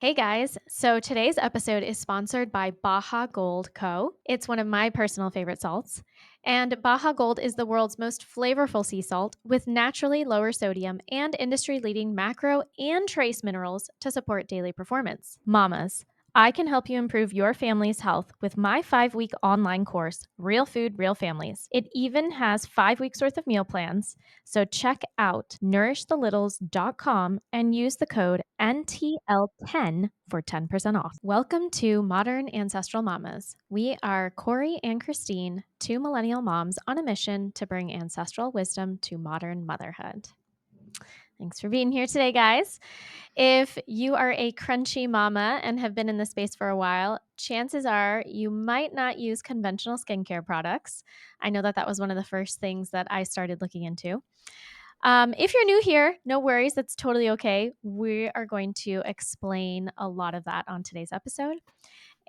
Hey guys, so today's episode is sponsored by Baja Gold Co. It's one of my personal favorite salts. And Baja Gold is the world's most flavorful sea salt with naturally lower sodium and industry leading macro and trace minerals to support daily performance. Mamas, I can help you improve your family's health with my 5-week online course, Real Food, Real Families. It even has 5 weeks worth of meal plans. So check out nourishthelittles.com and use the code NTL10 for 10% off. Welcome to Modern Ancestral Mamas. We are Corey and Christine, two millennial moms on a mission to bring ancestral wisdom to modern motherhood. Thanks for being here today, guys. If you are a crunchy mama and have been in the space for a while, chances are you might not use conventional skincare products. I know that was one of the first things that I started looking into. If you're new here, no worries. That's totally okay. We are going to explain a lot of that on today's episode.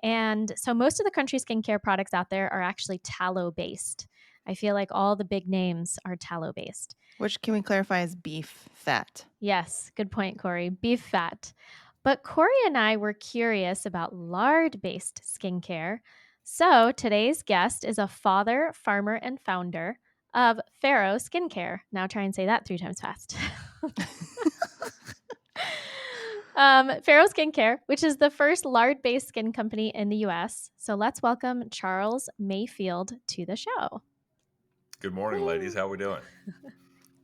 And so most of the crunchy skincare products out there are actually tallow based. I feel like all the big names are tallow based. Which can we clarify is beef fat? Yes, good point, Corey. Beef fat. But Corey and I were curious about lard based skincare. So today's guest is a father, farmer, and founder of Farrow Skincare. Now try and say that 3 times fast. Farrow Skincare, which is the first lard-based skin company in the U.S. So let's welcome Charles Mayfield to the show. Good morning, ladies. How are we doing?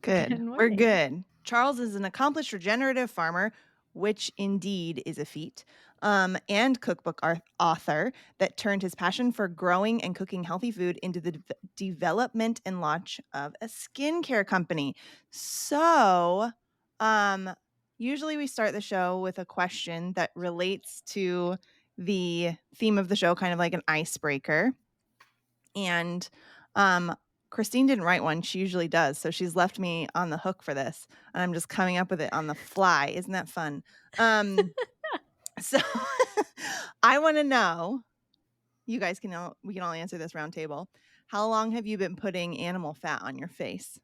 Good. We're good. Charles is an accomplished regenerative farmer, which indeed is a feat, and cookbook author that turned his passion for growing and cooking healthy food into the development and launch of a skincare company. So, usually we start the show with a question that relates to the theme of the show, kind of like an icebreaker. And Christine didn't write one. She usually does. So she's left me on the hook for this. And I'm just coming up with it on the fly. Isn't that fun? So I want to know, you guys we can all answer this round table. How long have you been putting animal fat on your face?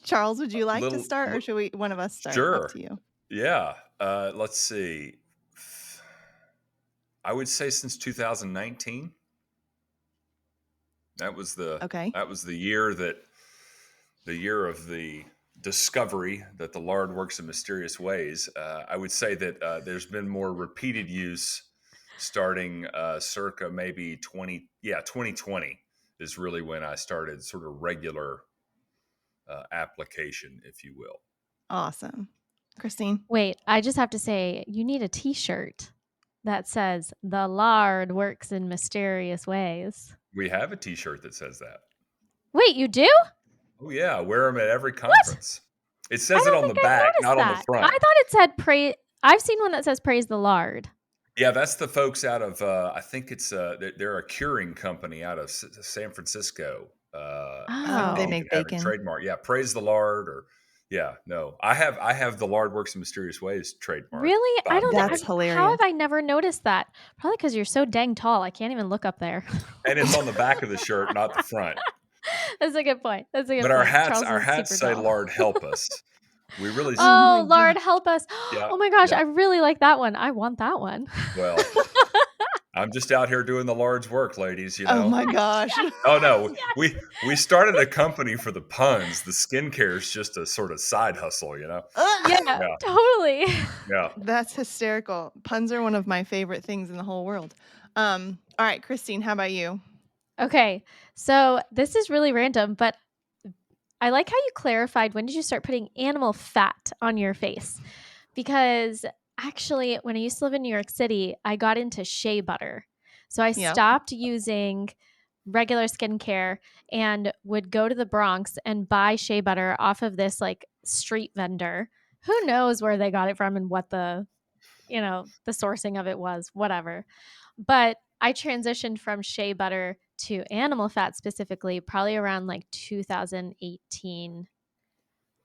Charles, would you like to start, or should one of us start? Sure. Up to you. Yeah. Let's see. I would say since 2019. That was the year of the discovery that the lard works in mysterious ways. I would say that there's been more repeated use starting circa maybe 2020 is really when I started sort of regular application, if you will. Awesome. Christine? Wait, I just have to say, you need a t-shirt that says, "The lard works in mysterious ways." We have a t-shirt that says that. Wait, you do? Oh, yeah. I wear them at every conference. What? It says it on the back, not on the front. I thought it said praise. I've seen one that says praise the lard. Yeah, that's the folks out of, I think it's, they're a curing company out of San Francisco. They make bacon. Trademark. Yeah, praise the lard or, yeah, no. I have the lard works in mysterious ways trademark. Really? I don't. That's hilarious. How have I never noticed that? Probably because you're so dang tall. I can't even look up there. And it's on the back of the shirt, not the front. That's a good point. But our hats say "Lard help us." We really. Oh, Lord help us! Yeah, oh my gosh, I really like that one. I want that one. Well, I'm just out here doing the Lard's work, ladies. You know. Oh my gosh. Oh no, we started a company for the puns. The skincare is just a sort of side hustle, you know. Yeah, totally. Yeah, that's hysterical. Puns are one of my favorite things in the whole world. All right, Christine, how about you? Okay, so this is really random, but I like how you clarified when did you start putting animal fat on your face? Because actually, when I used to live in New York City, I got into shea butter. So I stopped using regular skincare and would go to the Bronx and buy shea butter off of this like street vendor. Who knows where they got it from and what the sourcing of it was, whatever. But I transitioned from shea butter to animal fat specifically probably around like 2018,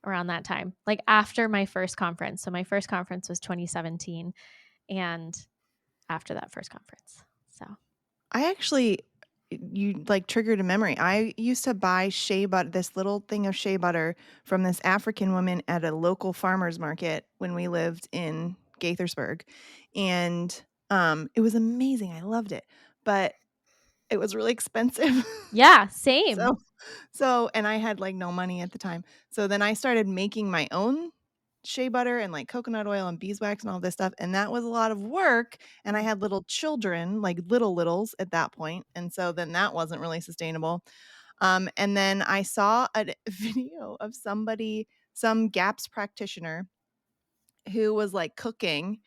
around that time, like after my first conference. So my first conference was 2017 and after that first conference. So I actually you like triggered a memory. I used to buy shea butter, this little thing of shea butter from this African woman at a local farmer's market when we lived in Gaithersburg. And it was amazing. I loved it. But it was really expensive. Yeah, same. And I had like no money at the time. So then I started making my own shea butter and like coconut oil and beeswax and all this stuff. And that was a lot of work. And I had little children, like littles at that point. And so then that wasn't really sustainable. And then I saw a video of some GAPS practitioner who was like cooking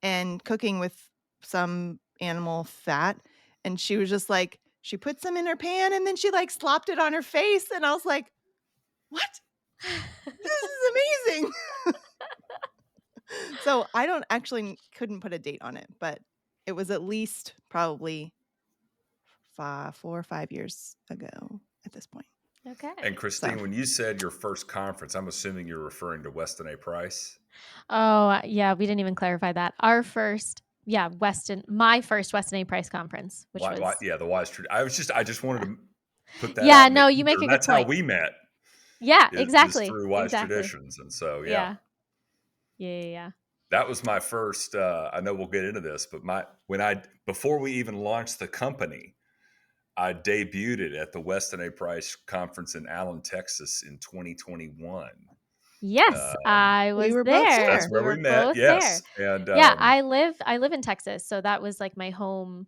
with some animal fat. And she was just like, she put some in her pan and then she like slopped it on her face. And I was like, what? This is amazing. So I couldn't put a date on it, but it was at least probably 4 or 5 years ago at this point. Okay. And Christine, when you said your first conference, I'm assuming you're referring to Weston A. Price. Oh, yeah, we didn't even clarify that. My first Weston A. Price conference, which was the Wise Truth. I just wanted to put that Yeah, out in the no, you ether, make a and good that's how point. we met. Yeah, Is exactly. through Wise Exactly. Traditions, and so Yeah. Yeah. that was my first. I know we'll get into this, but before we even launched the company, I debuted it at the Weston A. Price conference in Allen, Texas, in 2021. Yes, I We was were both there. there. That's We where we were met. both there. Yes, and Yeah, I live in Texas, so that was like my home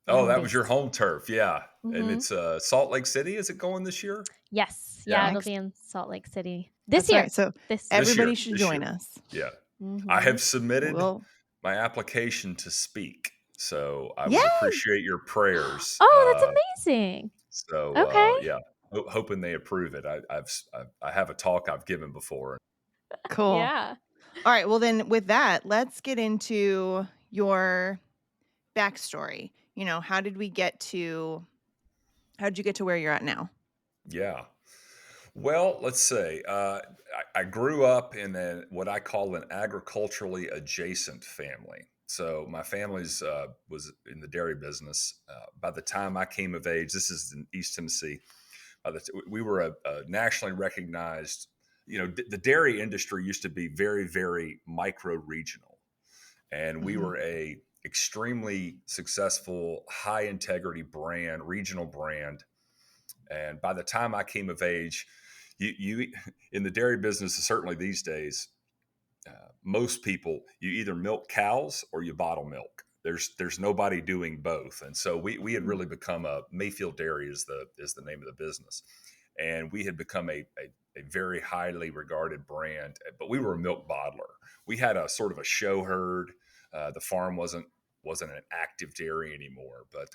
that was your base. home turf, yeah. And Mm-hmm. it's Salt Lake City. Is it going this year? Yes. Yeah, Yeah, it'll be in Salt Lake City this That's year. right. So This year. this year. everybody should join us. Yeah, I Mm-hmm. have submitted Well, my application to speak, so I would yay! appreciate your prayers. Oh, that's amazing. Okay. Hoping they approve it. I have a talk I've given before. Cool. Yeah. All right. Well, then with that, let's get into your backstory. How did you get to where you're at now? Yeah. Well, let's say I grew up in what I call an agriculturally adjacent family. So my family's was in the dairy business. By the time I came of age, this is in East Tennessee. We were a nationally recognized. The dairy industry used to be very, very micro regional, and we were a extremely successful, high integrity brand, regional brand. And by the time I came of age, you in the dairy business, certainly these days, most people, you either milk cows or you bottle milk. There's nobody doing both, and so we had really become Mayfield Dairy is the name of the business, and we had become a very highly regarded brand. But we were a milk bottler. We had a sort of a show herd. The farm wasn't an active dairy anymore. But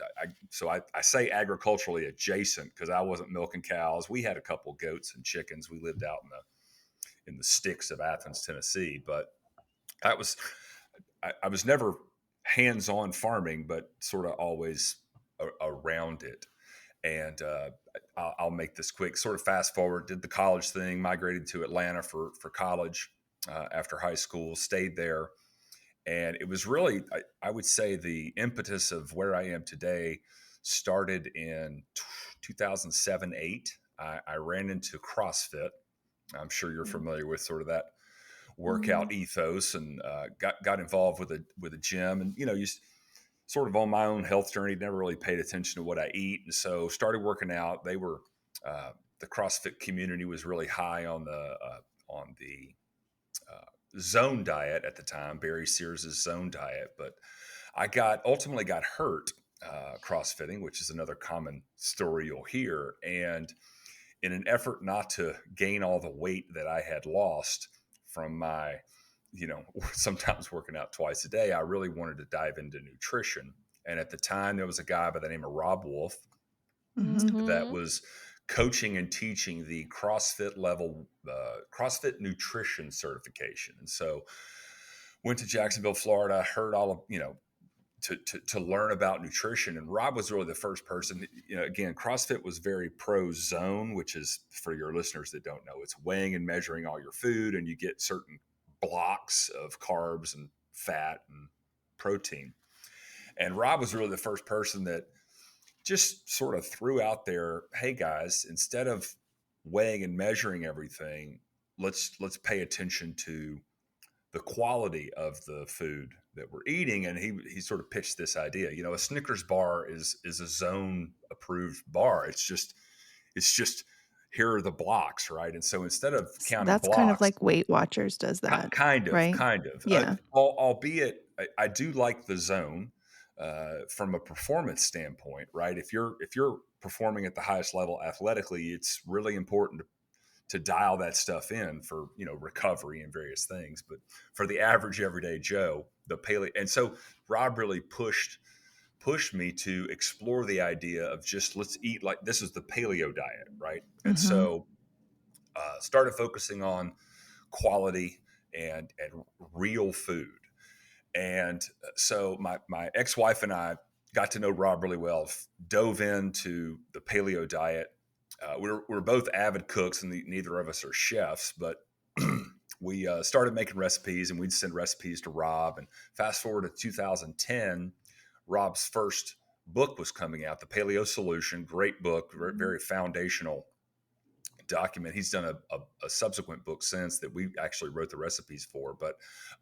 I say agriculturally adjacent because I wasn't milking cows. We had a couple goats and chickens. We lived out in the sticks of Athens, Tennessee. But I was never hands-on farming, but sort of always around it. And I'll make this quick. Sort of fast forward. Did the college thing. Migrated to Atlanta for college after high school. Stayed there. And it was really, I would say, the impetus of where I am today started in 2007-8. I ran into CrossFit. I'm sure you're familiar with sort of that workout ethos, and got involved with a gym. And you sort of on my own health journey, never really paid attention to what I eat, and so started working out. They were the CrossFit community was really high on the zone diet at the time, Barry Sears's zone diet. But I ultimately got hurt CrossFitting, which is another common story you'll hear. And in an effort not to gain all the weight that I had lost from my, sometimes working out twice a day, I really wanted to dive into nutrition. And at the time, there was a guy by the name of Rob Wolf that was coaching and teaching the CrossFit level, CrossFit nutrition certification. And so went to Jacksonville, Florida, heard all of, to learn about nutrition. And Rob was really the first person, again, CrossFit was very pro zone, which is, for your listeners that don't know, it's weighing and measuring all your food, and you get certain blocks of carbs and fat and protein. And Rob was really the first person that just sort of threw out there, hey guys, instead of weighing and measuring everything, let's pay attention to the quality of the food that we're eating. And he sort of pitched this idea. A Snickers bar is a zone approved bar. It's just here are the blocks, right? And so instead of counting That's kind of blocks, like Weight Watchers does that, kind of, right? kind of. Yeah. Albeit, I do like the zone from a performance standpoint, right? If you're performing at the highest level athletically, it's really important to dial that stuff in for recovery and various things. But for the average everyday Joe, the paleo, and so Rob really pushed me to explore the idea of just let's eat like this is the paleo diet, right? And Mm-hmm. so started focusing on quality and real food. And so my ex-wife and I got to know Rob really well, dove into the paleo diet. We're both avid cooks, and neither of us are chefs, but we started making recipes, and we'd send recipes to Rob. And fast forward to 2010, Rob's first book was coming out, The Paleo Solution. Great book, very foundational document. He's done a subsequent book since that we actually wrote the recipes for, but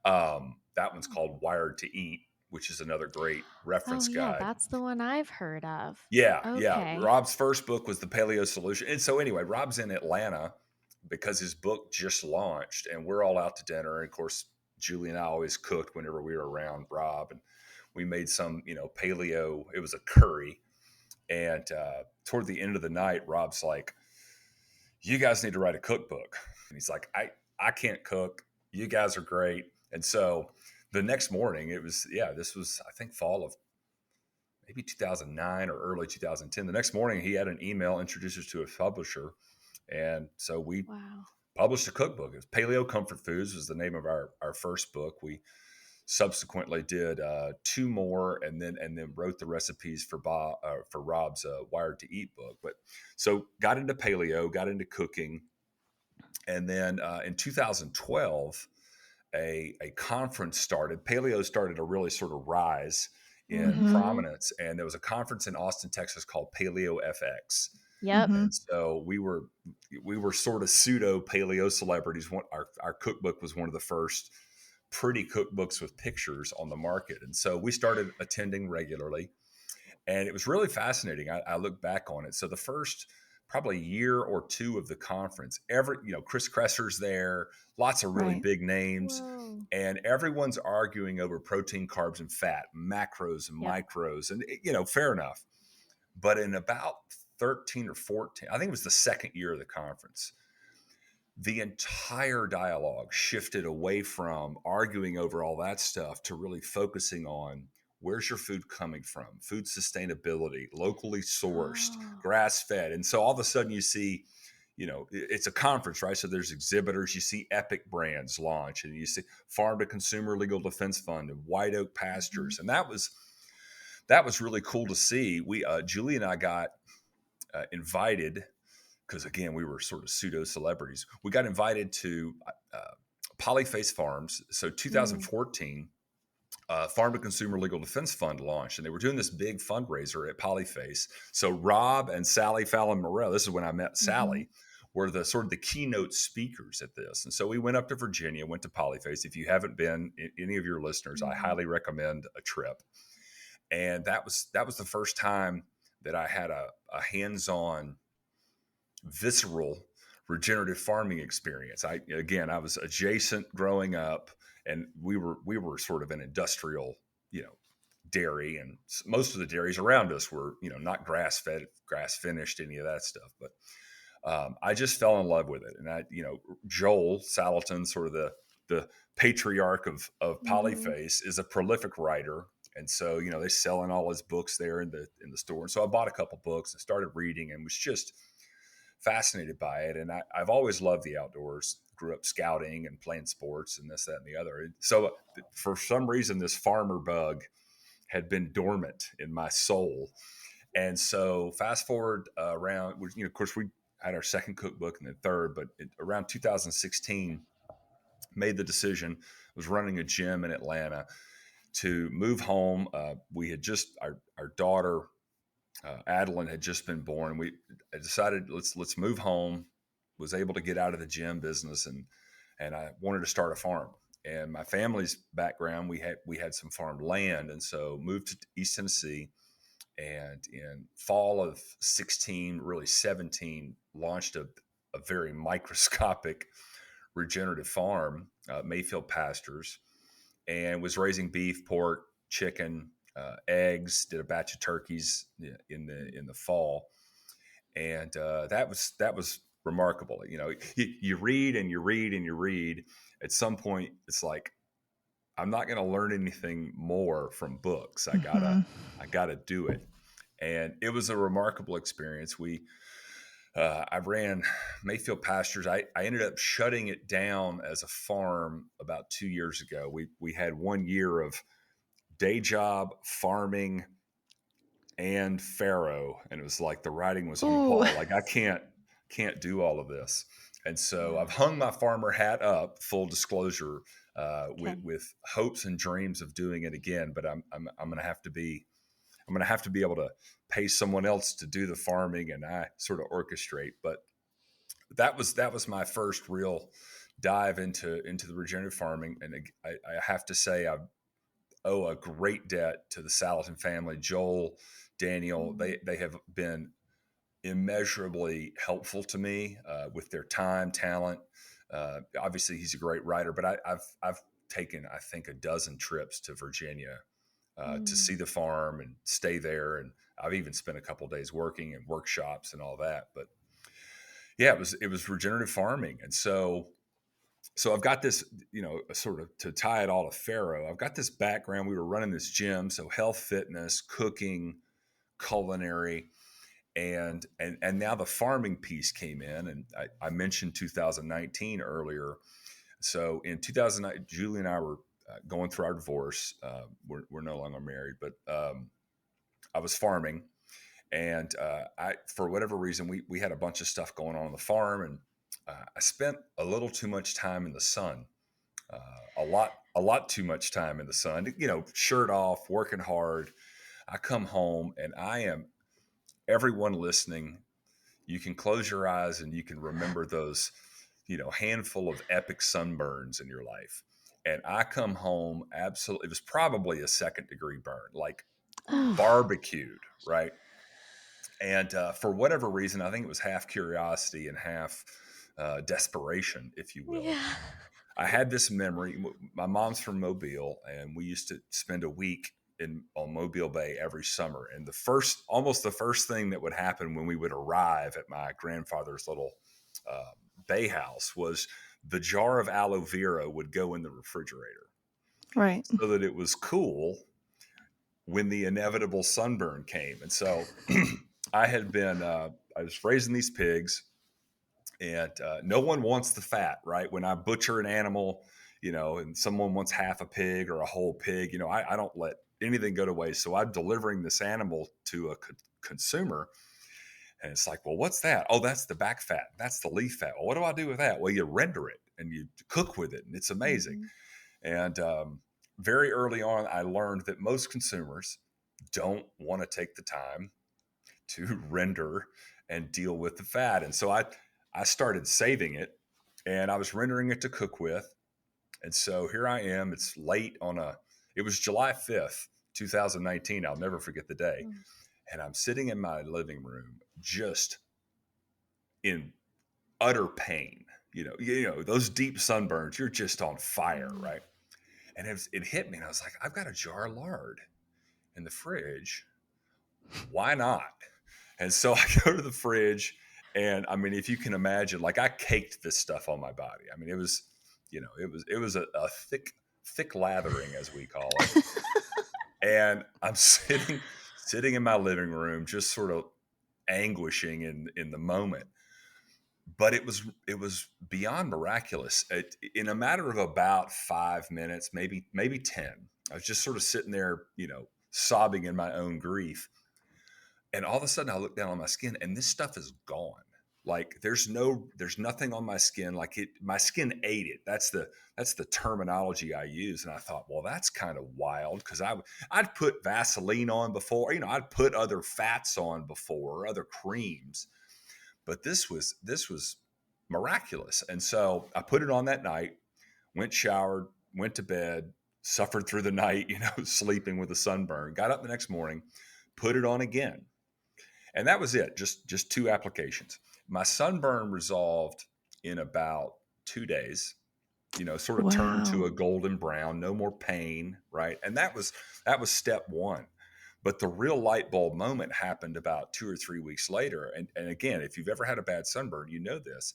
that one's called Wired to Eat, which is another great Oh, reference yeah, guide. that's the one I've heard of. Yeah. Okay. Rob's first book was The Paleo Solution. And so anyway, Rob's in Atlanta because his book just launched, and we're all out to dinner. And of course, Julie and I always cooked whenever we were around Rob, and we made some, paleo. It was a curry. And toward the end of the night, Rob's like, you guys need to write a cookbook. And he's like, I can't cook. You guys are great. And so the next morning, this was, I think, fall of maybe 2009 or early 2010. The next morning, he had an email, introduced us to a publisher. And so we Wow. published a cookbook. It was Paleo Comfort Foods was the name of our first book. We subsequently did two more, and then wrote the recipes for Rob's Wired to Eat book. But so got into paleo, got into cooking, and then in 2012, a conference started. Paleo started to really sort of rise in Mm-hmm. Mm-hmm. prominence, and there was a conference in Austin, Texas called Paleo FX. Yep. Mm-hmm. And so we were sort of pseudo paleo celebrities. Our cookbook was one of the first pretty cookbooks with pictures on the market. And so we started attending regularly, and it was really fascinating. I look back on it. So the first probably year or two of the conference, Chris Kresser's there, lots of really Right. big names, Whoa. and everyone's arguing over protein, carbs, and fat, macros and Yep. micros. And, fair enough. But in about 13 or 14, I think it was the second year of the conference, the entire dialogue shifted away from arguing over all that stuff to really focusing on where's your food coming from, food sustainability, locally sourced, Oh. grass fed. And so all of a sudden you see, it's a conference, right? So there's exhibitors, you see Epic Brands launch, and you see Farm to Consumer Legal Defense Fund and White Oak Pastures. And that was really cool to see. We Julie and I got invited, because again, we were sort of pseudo celebrities. We got invited to Polyface Farms. So 2014, Farm to Consumer Legal Defense Fund launched, and they were doing this big fundraiser at Polyface. So Rob and Sally Fallon Morell, this is when I met Sally, were the sort of the keynote speakers at this. And so we went up to Virginia, went to Polyface. If you haven't been, any of your listeners, I highly recommend a trip. And that was the first time that I had a hands-on, visceral regenerative farming experience. I was adjacent growing up, and we were sort of an industrial, dairy, and most of the dairies around us were, not grass fed, grass finished, any of that stuff. But I just fell in love with it. And Joel Salatin, sort of the patriarch of Polyface, is a prolific writer. And so, they're selling all his books there in the store. And so I bought a couple books and started reading, and was just fascinated by it. And I've always loved the outdoors. Grew up scouting and playing sports and this, that, and the other. So for some reason, this farmer bug had been dormant in my soul. And so fast forward around, of course, we had our second cookbook and then third, but around 2016, made the decision, was running a gym in Atlanta, to move home. We had just, our daughter Adeline had just been born. I decided let's move home. Was able to get out of the gym business, and I wanted to start a farm. And my family's background, we had some farm land, and so moved to East Tennessee. And in fall of 16, really 17, launched a very microscopic regenerative farm, Mayfield Pastures, and was raising beef, pork, chicken, eggs. Did a batch of turkeys in the fall, and that was remarkable. You know, you read and you read and you read. At some point, it's like I'm not going to learn anything more from books. I gotta do it, and it was a remarkable experience. I ran Mayfield Pastures. I ended up shutting it down as a farm about 2 years ago. We had 1 year of day job farming and Farrow, and it was like the writing was on the wall. Like I can't do all of this, and so I've hung my farmer hat up. Full disclosure, with hopes and dreams of doing it again. But I'm going to have to be able to pay someone else to do the farming, and I sort of orchestrate. But that was my first real dive into the regenerative farming, and I have to say I owe a great debt to the Salatin family, Joel, Daniel. They have been immeasurably helpful to me with their time, talent. Obviously, he's a great writer, but I've taken, I think, a dozen trips to Virginia to see the farm and stay there, and I've even spent a couple of days working in workshops and all that. But yeah, it was regenerative farming, and so I've got this, sort of to tie it all to Farrow. I've got this background. We were running this gym, so health, fitness, cooking, culinary, and now the farming piece came in, and I mentioned 2019 earlier. So in 2009, Julie and I were going through our divorce. We're no longer married, but I was farming, and for whatever reason, we had a bunch of stuff going on the farm, and I spent a little too much time in the sun, a lot too much time in the sun. Shirt off, working hard. I come home, and everyone listening, you can close your eyes and you can remember those, handful of epic sunburns in your life. And I come home absolutely, it was probably a 2nd-degree burn, like barbecued, right? And for whatever reason, I think it was half curiosity and half desperation, if you will. Yeah. I had this memory. My mom's from Mobile, and we used to spend a week on Mobile Bay every summer. And almost the first thing that would happen when we would arrive at my grandfather's little bay house was the jar of aloe vera would go in the refrigerator, right? So that it was cool when the inevitable sunburn came. And so I was raising these pigs, and no one wants the fat, right? When I butcher an animal, and someone wants half a pig or a whole pig, I don't let anything go to waste. So I'm delivering this animal to a consumer, and it's like, well, what's that? Oh, that's the back fat. That's the leaf fat. Well, what do I do with that? Well, you render it and you cook with it, and it's amazing. And very early on, I learned that most consumers don't want to take the time to render and deal with the fat. And so I started saving it, and I was rendering it to cook with. And so here I am. It's late it was July 5th, 2019. I'll never forget the day. And I'm sitting in my living room just in utter pain. Those deep sunburns, you're just on fire, right? And it hit me, and I was like, I've got a jar of lard in the fridge. Why not? And so I go to the fridge, and I mean, if you can imagine, like I caked this stuff on my body. I mean, it was a thick lathering, as we call it. And I'm sitting in my living room, just sort of anguishing in the moment. But it was beyond miraculous. In a matter of about 5 minutes, maybe 10, I was just sort of sitting there, sobbing in my own grief. And all of a sudden I look down on my skin, and this stuff is gone. Like there's nothing on my skin. Like my skin ate it. That's the terminology I use. And I thought, well, that's kind of wild, because I'd put Vaseline on before, I'd put other fats on before, other creams, but this was miraculous. And so I put it on that night, went showered, went to bed, suffered through the night, sleeping with a sunburn, got up the next morning, put it on again. And that was it. Just 2 applications. My sunburn resolved in about 2 days, sort of turned to a golden brown, no more pain. Right. And that was step 1. But the real light bulb moment happened about 2 or 3 weeks later. And again, if you've ever had a bad sunburn, this.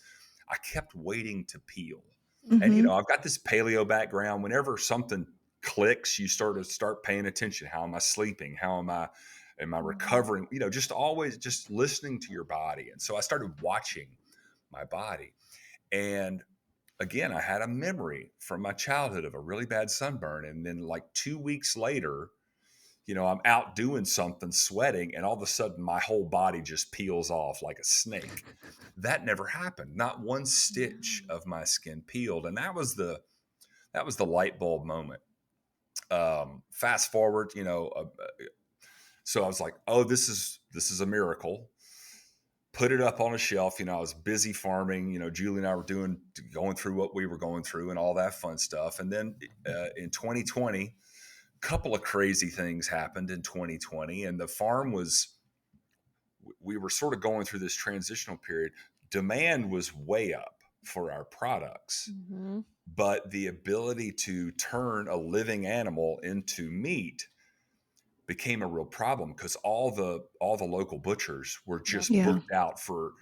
I kept waiting to peel. Mm-hmm. And, I've got this paleo background. Whenever something clicks, you start paying attention. How am I sleeping? How am I recovering? Just always just listening to your body. And so I started watching my body. And again, I had a memory from my childhood of a really bad sunburn. And then like 2 weeks later, I'm out doing something, sweating, and all of a sudden my whole body just peels off like a snake. That never happened. Not one stitch of my skin peeled. And that was the light bulb moment. Fast forward, so I was like, oh, this is a miracle. Put it up on a shelf. I was busy farming. Julie and I were going through what we were going through and all that fun stuff. And then in 2020, a couple of crazy things happened in 2020. And the farm we were sort of going through this transitional period. Demand was way up for our products. Mm-hmm. But the ability to turn a living animal into meat became a real problem, because all the local butchers were just booked out for,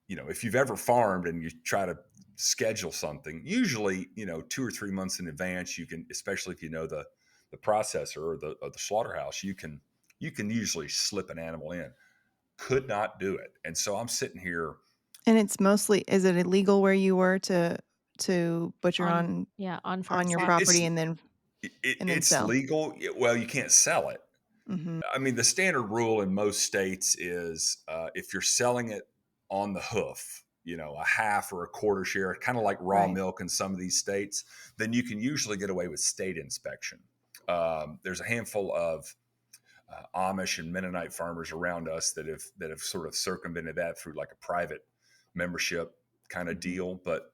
if you've ever farmed and you try to schedule something, usually, 2 or 3 months in advance, you can, especially if you know the processor or the slaughterhouse, you can usually slip an animal in. Could not do it. And so I'm sitting here. And it's mostly, is it illegal where you were to butcher on your property and then it's sell? Legal. Well, you can't sell it. Mm-hmm. I mean, the standard rule in most states is if you're selling it on the hoof, a half or a quarter share, kind of like raw milk in some of these states, then you can usually get away with state inspection. There's a handful of Amish and Mennonite farmers around us that have sort of circumvented that through like a private membership kind of deal. But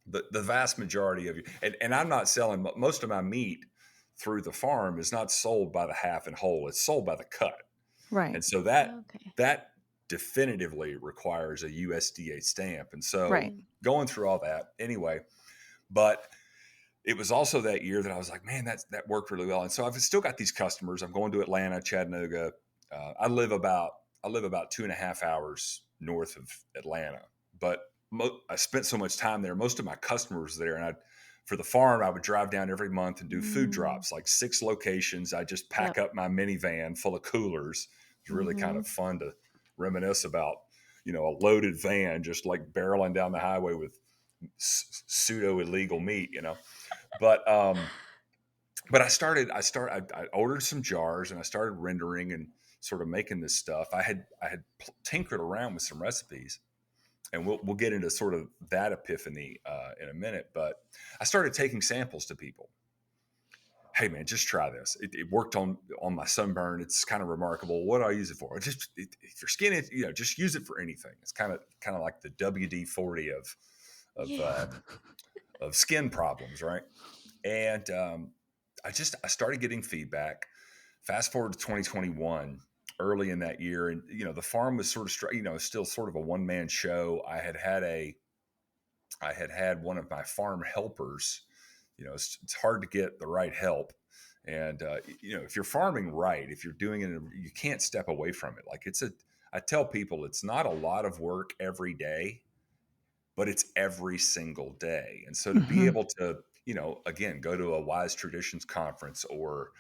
the vast majority of you, and I'm not selling most of my meat through the farm is not sold by the half and whole. It's sold by the cut. Right. And so that definitively requires a USDA stamp. And so going through all that anyway, but it was also that year that I was like, man, that worked really well. And so I've still got these customers. I'm going to Atlanta, Chattanooga. I live about 2.5 hours north of Atlanta, but I spent so much time there. Most of my customers there, and for the farm, I would drive down every month and do food drops, like 6 locations. I just pack up my minivan full of coolers. It's really kind of fun to reminisce about, a loaded van just like barreling down the highway with pseudo illegal meat, But I ordered some jars and I started rendering and sort of making this stuff. I had tinkered around with some recipes. And we'll get into sort of that epiphany in a minute. But I started taking samples to people. Hey, man, just try this. It worked on my sunburn. It's kind of remarkable. What do I use it for? If your skin is, just use it for anything. It's kind of like the WD-40 of skin problems, right? And I started getting feedback. Fast forward to 2021. Early in that year, and the farm was sort of still sort of a one-man show. I had had one of my farm helpers. It's hard to get the right help, and if you're farming right, if you're doing it, you can't step away from it. Like I tell people, it's not a lot of work every day, but it's every single day. And so to be able to, again, go to a Wise Traditions conference or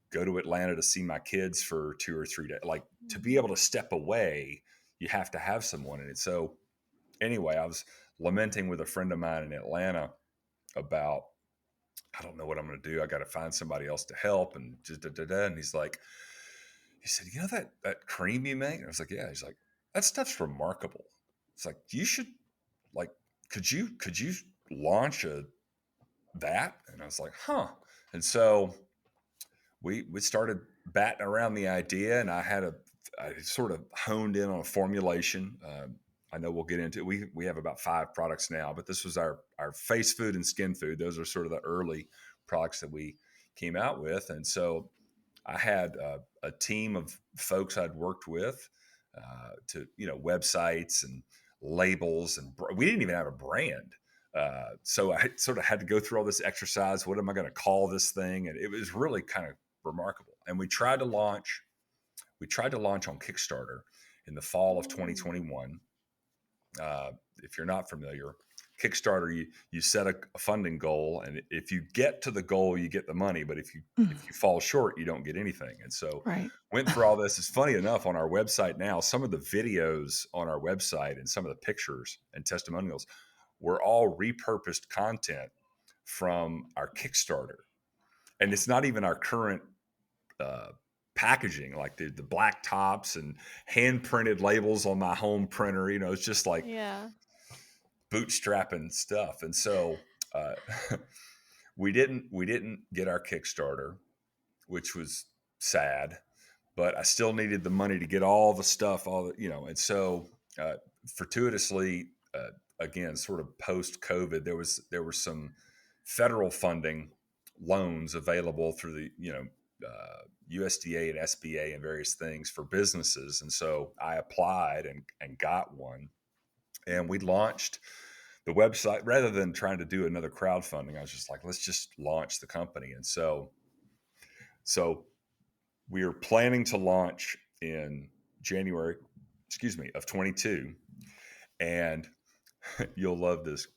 go to Atlanta to see my kids for 2 or 3 days. Like to be able to step away, you have to have someone in it. So anyway, I was lamenting with a friend of mine in Atlanta about, I don't know what I'm going to do. I got to find somebody else to help. And and he said, that cream you make? And I was like, yeah. He's like, that stuff's remarkable. it's like, you should, like, could you launch that? And I was like, huh. And so we started batting around the idea, and I sort of honed in on a formulation. I know we'll get into it. We have about 5 products now, but this was our face food and skin food. Those are sort of the early products that we came out with. And so I had a team of folks I'd worked with to, websites and labels, and we didn't even have a brand. So I sort of had to go through all this exercise. What am I going to call this thing? And it was really kind of remarkable. And we tried to launch on Kickstarter in the fall of 2021. If you're not familiar, Kickstarter, you set a funding goal, and if you get to the goal, you get the money. But if you fall short, you don't get anything. And so went through all this. It's funny enough, on our website now, some of the videos on our website and some of the pictures and testimonials were all repurposed content from our Kickstarter. And it's not even our current packaging, like the black tops and hand printed labels on my home printer. It's just like bootstrapping stuff. And so we didn't get our Kickstarter, which was sad, but I still needed the money to get all the stuff, and so fortuitously, again, sort of post COVID, there was some federal funding loans available through the USDA and SBA and various things for businesses. And so I applied and got one, and we launched the website rather than trying to do another crowdfunding. I was just like, let's just launch the company. And so we are planning to launch in January, of 22. And you'll love this.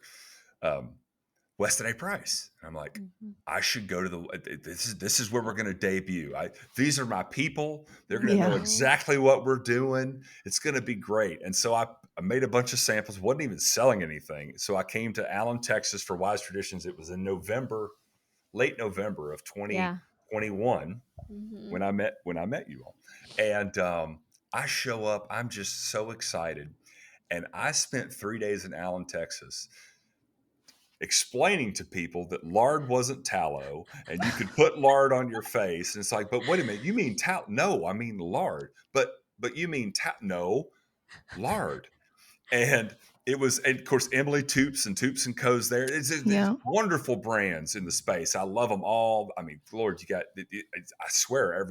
Weston A. Price. And I'm like, I should go to this is where we're going to debut. These are my people. They're going to know exactly what we're doing. It's going to be great. And so I made a bunch of samples, wasn't even selling anything. So I came to Allen, Texas for Wise Traditions. It was in late November of 2021 when I met you all. And I show up, I'm just so excited. And I spent 3 days in Allen, Texas, explaining to people that lard wasn't tallow and you could put lard on your face. And it's like, but wait a minute, you mean tallow? No, I mean lard. But you mean no, lard. And it was, and of course, Emily Toops and Co's there. It's wonderful brands in the space. I love them all. I mean, Lord, you got, I swear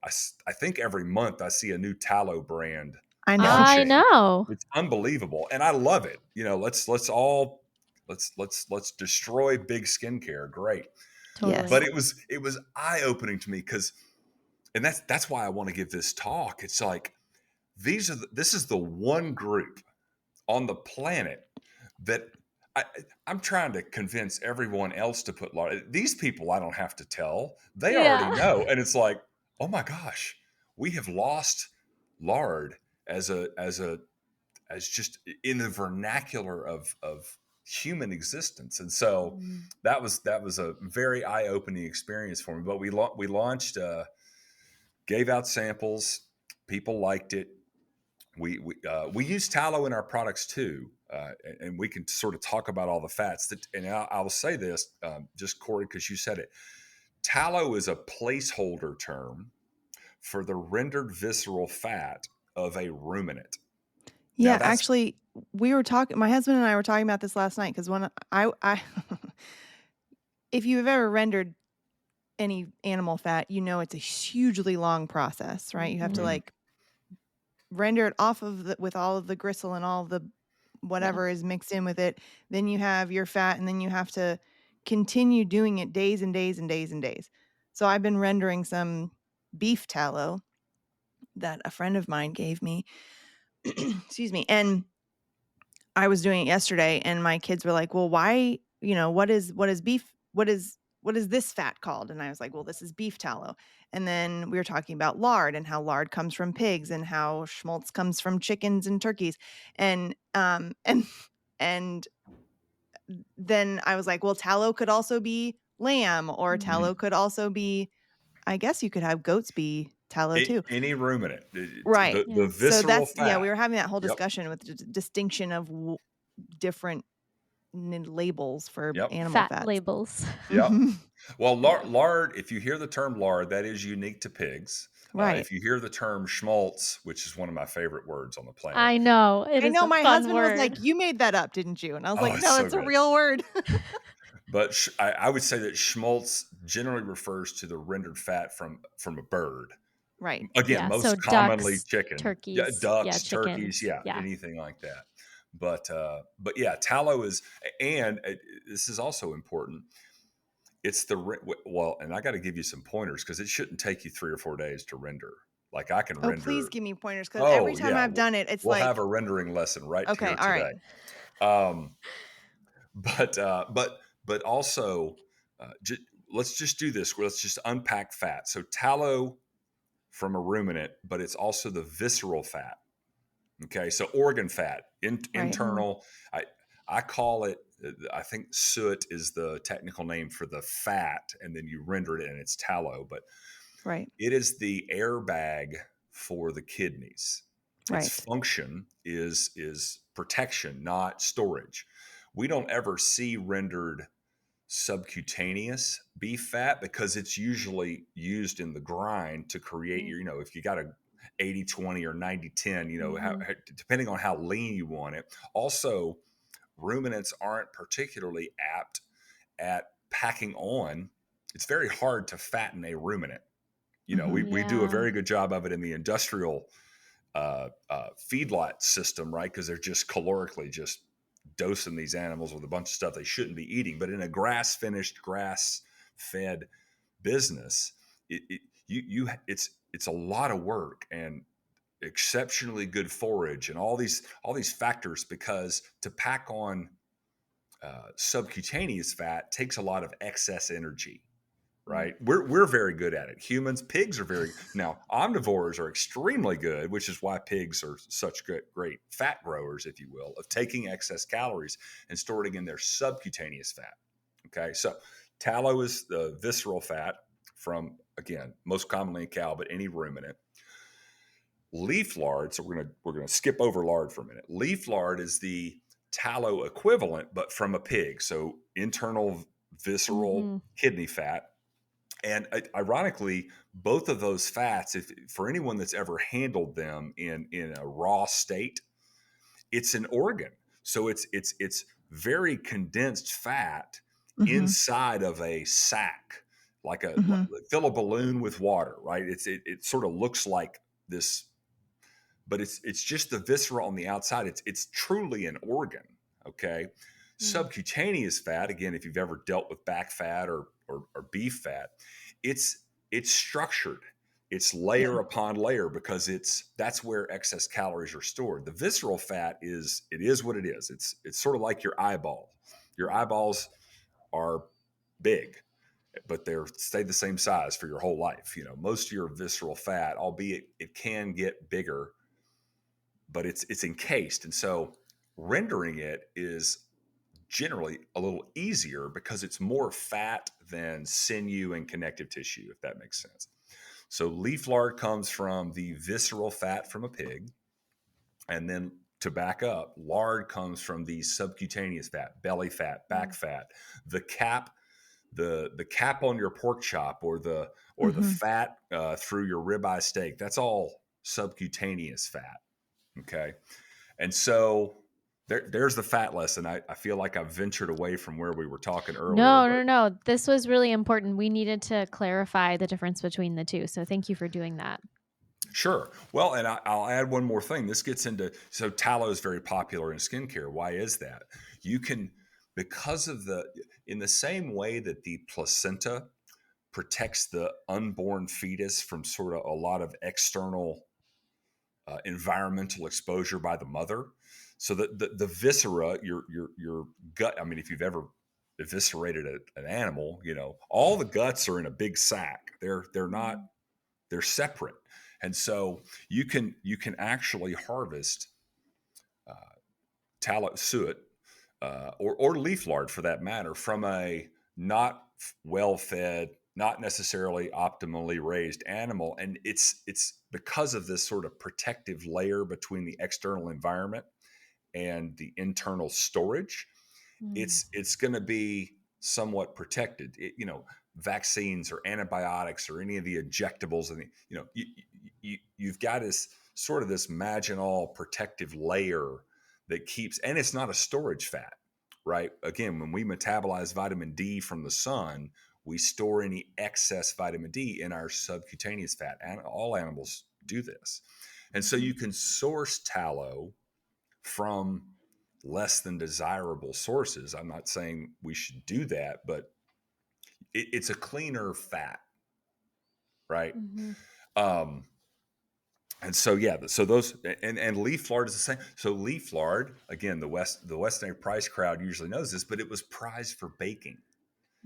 I think every month I see a new tallow brand. I know. It's unbelievable. And I love it. Let's destroy big skincare. Great. Totally. But it was eye-opening to me and that's why I want to give this talk. It's like, this is the one group on the planet that I'm trying to convince everyone else to put lard. These people I don't have to tell. They already know. And it's like, oh my gosh, we have lost lard as just in the vernacular of human existence. And so that was a very eye-opening experience for me. But we launched, gave out samples. People liked it. We use tallow in our products too, and we can sort of talk about all the fats. And I'll say this, just Corey, because you said it. Tallow is a placeholder term for the rendered visceral fat of a ruminant. Yeah, actually, we were talking. My husband and I were talking about this last night because when I if you've ever rendered any animal fat, it's a hugely long process, right? You have to render it off of with all of the gristle and all of the whatever is mixed in with it. Then you have your fat, and then you have to continue doing it days and days and days and days. So I've been rendering some beef tallow that a friend of mine gave me. Excuse me. And I was doing it yesterday, and my kids were like, well, why, what is beef? What is this fat called? And I was like, well, this is beef tallow. And then we were talking about lard and how lard comes from pigs and how schmaltz comes from chickens and turkeys. And then I was like, well, tallow could also be lamb, or tallow could also be, I guess you could have goat's be tallow too. Any ruminant. Right. The visceral fat. we were having that whole Yep. discussion with the distinction of different labels for animal Fat fats. labels. Yep. Well, lard, if you hear the term lard, that is unique to pigs. Right. If you hear the term schmaltz, which is one of my favorite words on the planet. I know. It is a my fun husband word. was like, you made that up, didn't you? And I was like, it's no, so it's a good. real word. But I would say that schmaltz generally refers to the rendered fat from a bird. Right. Again, most so commonly ducks, chicken. turkeys, Yeah, ducks, chickens. turkeys, anything like that. But yeah, tallow is, and this is also important. It's and I got to give you some pointers because it shouldn't take you 3 or 4 days to render. Like I can render. Please give me pointers because every time I've done it, it's we'll like have a rendering lesson here all today. right. But also, let's just do this. Let's just unpack fat. So tallow from a ruminant, but it's also the visceral fat. Okay, so organ fat, internal. I call it. I think soot is the technical name for the fat, and then you render it and it's tallow. But it is the airbag for the kidneys. Its function is protection, not storage. We don't ever see rendered subcutaneous beef fat because it's usually used in the grind to create your, if you got a 80-20 or 90-10, how, depending on how lean you want it. Also, ruminants aren't particularly apt at packing on. It's very hard to fatten a ruminant. We do a very good job of it in the industrial feedlot system, right? Because they're just calorically just dosing these animals with a bunch of stuff they shouldn't be eating. But in a grass-finished, grass-fed business, it's a lot of work and exceptionally good forage and all these factors, because to pack on subcutaneous fat takes a lot of excess energy. Right. We're very good at it. Humans, pigs are now omnivores are extremely good, which is why pigs are such great fat growers, if you will, of taking excess calories and storing in their subcutaneous fat. Okay. So tallow is the visceral fat from, again, most commonly a cow, but any ruminant. Leaf lard. So we're going to skip over lard for a minute. Leaf lard is the tallow equivalent, but from a pig. So internal visceral kidney fat. And ironically, both of those fats, for anyone that's ever handled them in a raw state, it's an organ. So it's very condensed fat inside of a sack, like fill a balloon with water, right? It sort of looks like this, but it's just the viscera on the outside. It's truly an organ. Okay. Subcutaneous fat, again, if you've ever dealt with back fat or beef fat, it's structured. It's layer upon layer because that's where excess calories are stored. The visceral fat is what it is. It's sort of like your eyeball. Your eyeballs are big, but they stay the same size for your whole life. Most of your visceral fat, albeit it can get bigger, but it's encased. And so rendering it is generally a little easier because it's more fat than sinew and connective tissue, if that makes sense. So leaf lard comes from the visceral fat from a pig. And then to back up, lard comes from the subcutaneous fat, belly fat, back fat, the cap on your pork chop or the fat through your ribeye steak. That's all subcutaneous fat. Okay. And so there's the fat lesson. I feel like I've ventured away from where we were talking earlier. No. This was really important. We needed to clarify the difference between the two. So thank you for doing that. Sure. Well, and I'll add one more thing. This gets into, so tallow is very popular in skincare. Why is that? You can, because of in the same way that the placenta protects the unborn fetus from sort of a lot of external environmental exposure by the mother. So the viscera, your gut. I mean, if you've ever eviscerated an animal, all the guts are in a big sack. They're not. They're separate, and so you can actually harvest tallow, suet, or leaf lard for that matter, from a not well-fed not necessarily optimally raised animal. And it's because of this sort of protective layer between the external environment and the internal storage. Mm. It's going to be somewhat protected. Vaccines or antibiotics or any of the injectables, and you've got this sort of this maginal protective layer that keeps, and it's not a storage fat, right? Again, when we metabolize vitamin D from the sun, we store any excess vitamin D in our subcutaneous fat, and all animals do this. And so you can source tallow from less than desirable sources. I'm not saying we should do that, but it's a cleaner fat, right? Mm-hmm. And so so those, and leaf lard is the same. So leaf lard, again, the Western price crowd usually knows this, but it was prized for baking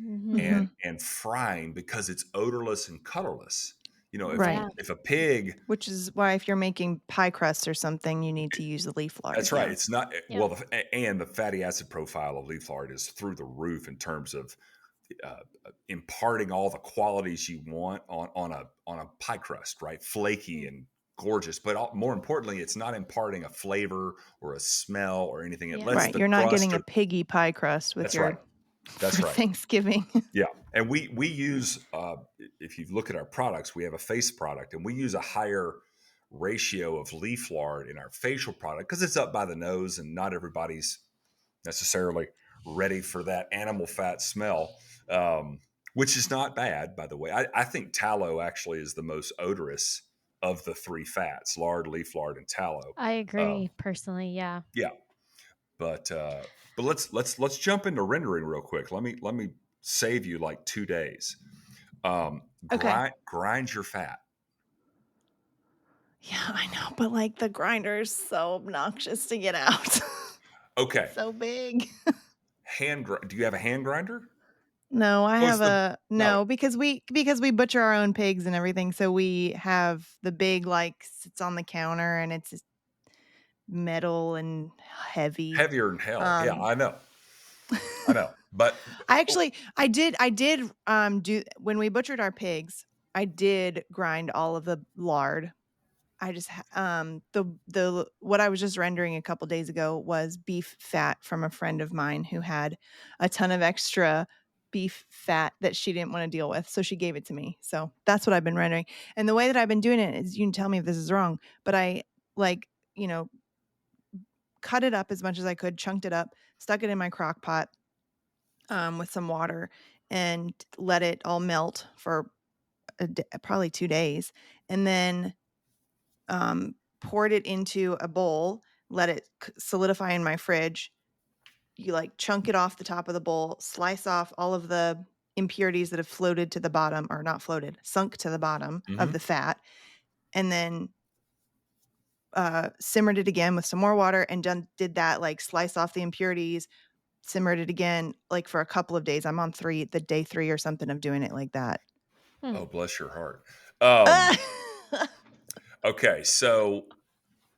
Mm-hmm. and frying because it's odorless and colorless. Right. If a pig, Which is why if you're making pie crust or something, you need to use the leaf lard. that's right. Yeah. It's not Yeah. well, and the fatty acid profile of leaf lard is through the roof in terms of imparting all the qualities you want on a pie crust, right? Flaky and gorgeous, but more importantly, it's not imparting a flavor or a smell or anything. It Yeah. lets Right. the You're not crust. getting a piggy pie crust with That's your right. That's for right. Thanksgiving. Yeah, and we use if you look at our products, we have a face product, and we use a higher ratio of leaf lard in our facial product because it's up by the nose, and not everybody's necessarily ready for that animal fat smell, which is not bad, by the way. I think tallow actually is the most odorous of the three fats: lard, leaf lard, and tallow. I agree personally. Yeah. Yeah, but let's jump into rendering real quick. Let me save you like 2 days. Okay. Grind your fat. Yeah, I know, but like the grinder is so obnoxious to get out. Okay, So big. do you have a hand grinder? No, I What's have no? no, because we butcher our own pigs and everything, so we have the big like sits on the counter and it's just metal and heavy. Heavier than hell. Yeah, Um I know. But I did do when we butchered our pigs, I did grind all of the lard. I just the what I was just rendering a couple days ago was beef fat from a friend of mine who had a ton of extra beef fat that she didn't want to deal with, so she gave it to me. So that's what I've been rendering. And the way that I've been doing it is, you can tell me if this is wrong, but I like, cut it up as much as I could, chunked it up, stuck it in my crock pot with some water and let it all melt for probably 2 days, and then poured it into a bowl, let it solidify in my fridge. You like chunk it off the top of the bowl, slice off all of the impurities that have floated to the bottom, or not floated, sunk to the bottom of the fat, and then simmered it again with some more water and did that, like slice off the impurities, simmered it again, like for a couple of days. I'm on day 3 or something of doing it like that. Oh, bless your heart. Ah! Okay, so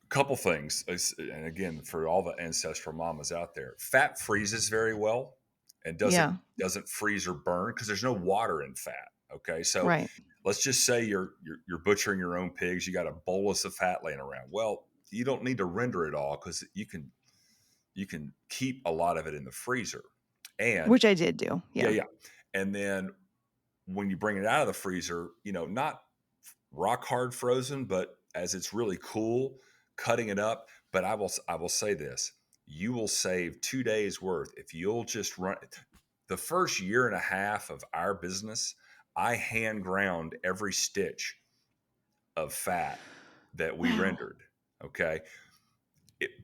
couple things, and again, for all the ancestral mamas out there, fat freezes very well and Yeah, doesn't freeze or burn because there's no water in fat. Okay, so right. let's just say you're butchering your own pigs. You got a bolus of fat laying around. Well, you don't need to render it all because you can keep a lot of it in the freezer. And Which I did do. Yeah. yeah. And then when you bring it out of the freezer, not rock hard frozen, but as it's really cool, cutting it up. But I will say this: you will save 2 days worth if you'll just run. The first year and a half of our business, I hand ground every stitch of fat that we Wow. rendered. Okay.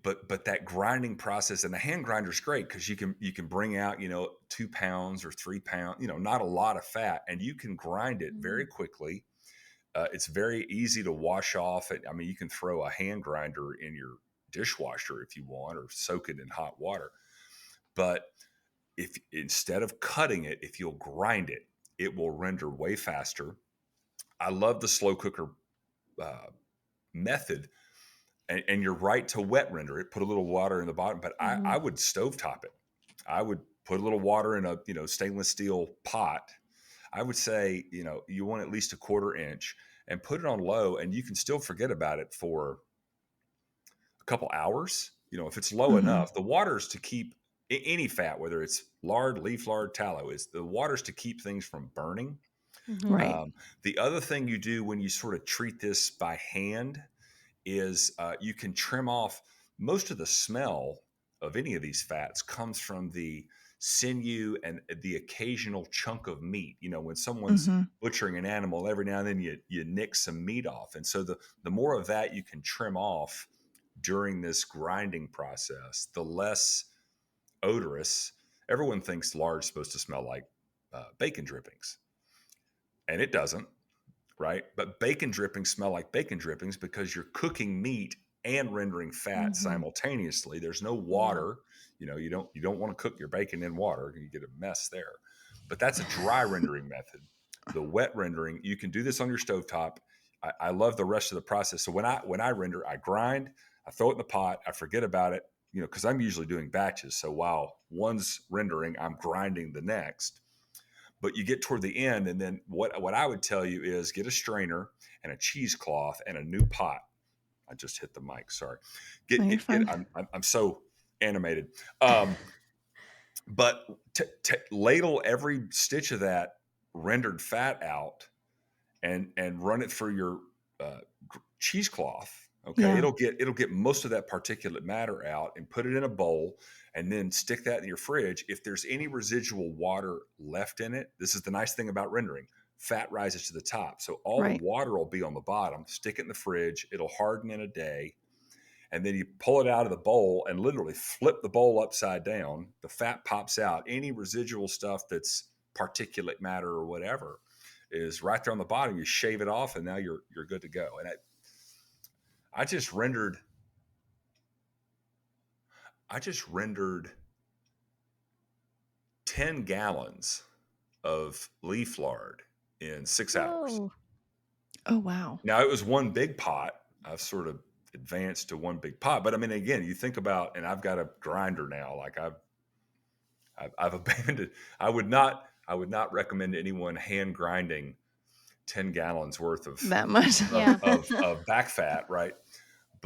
But that grinding process, and the hand grinder is great because you can bring out 2 pounds or 3 pounds, not a lot of fat, and you can grind it very quickly. It's very easy to wash off. I mean, you can throw a hand grinder in your dishwasher if you want, or soak it in hot water. But if instead of cutting it, if you'll grind it, it will render way faster. I love the slow cooker method. And you're right to wet render it. Put a little water in the bottom, but I would stovetop it. I would put a little water in a stainless steel pot. I would say, you want at least a 1/4 inch and put it on low, and you can still forget about it for a couple hours. If it's low Mm-hmm. enough, the water's to keep any fat, whether it's lard, leaf lard, tallow, is the water's to keep things from burning. Hmm. Right. The other thing you do when you sort of treat this by hand is you can trim off most of the smell of any of these fats comes from the sinew and the occasional chunk of meat. When someone's Mm-hmm. butchering an animal, every now and then you nick some meat off. And so the more of that you can trim off during this grinding process, the less odorous. Everyone thinks lard's supposed to smell like bacon drippings, and it doesn't, right? But bacon drippings smell like bacon drippings because you're cooking meat and rendering fat Hmm. simultaneously. There's no Yeah. water. You don't want to cook your bacon in water. You get a mess there. But that's a dry rendering method. The wet rendering, you can do this on your stovetop. I love the rest of the process. So when I render, I grind, I throw it in the pot, I forget about it, because I'm usually doing batches. So while one's rendering, I'm grinding the next. But you get toward the end, and then what I would tell you is get a strainer and a cheesecloth and a new pot. I just hit the mic. Sorry. No, you're Get. fine. I'm so animated. But ladle every stitch of that rendered fat out and run it through your uh, cheesecloth. Okay, Yeah. it'll get most of that particulate matter out, and put it in a bowl, and then stick that in your fridge. If there's any residual water left in it, this is the nice thing about rendering. Fat rises to the top, so all the Right. water will be on the bottom. Stick it in the fridge; it'll harden in a day, and then you pull it out of the bowl and literally flip the bowl upside down. The fat pops out. Any residual stuff that's particulate matter or whatever is right there on the bottom. You shave it off, and now you're good to go. And I just rendered I just rendered 10 gallons of leaf lard in 6 hours. Whoa. Oh, wow. Now it was one big pot. I've sort of advanced to one big pot, but I mean, again, you think about, and I've got a grinder now. Like I've abandoned. I would not recommend anyone hand grinding 10 gallons worth of That much. of Yeah. of, of back fat, right?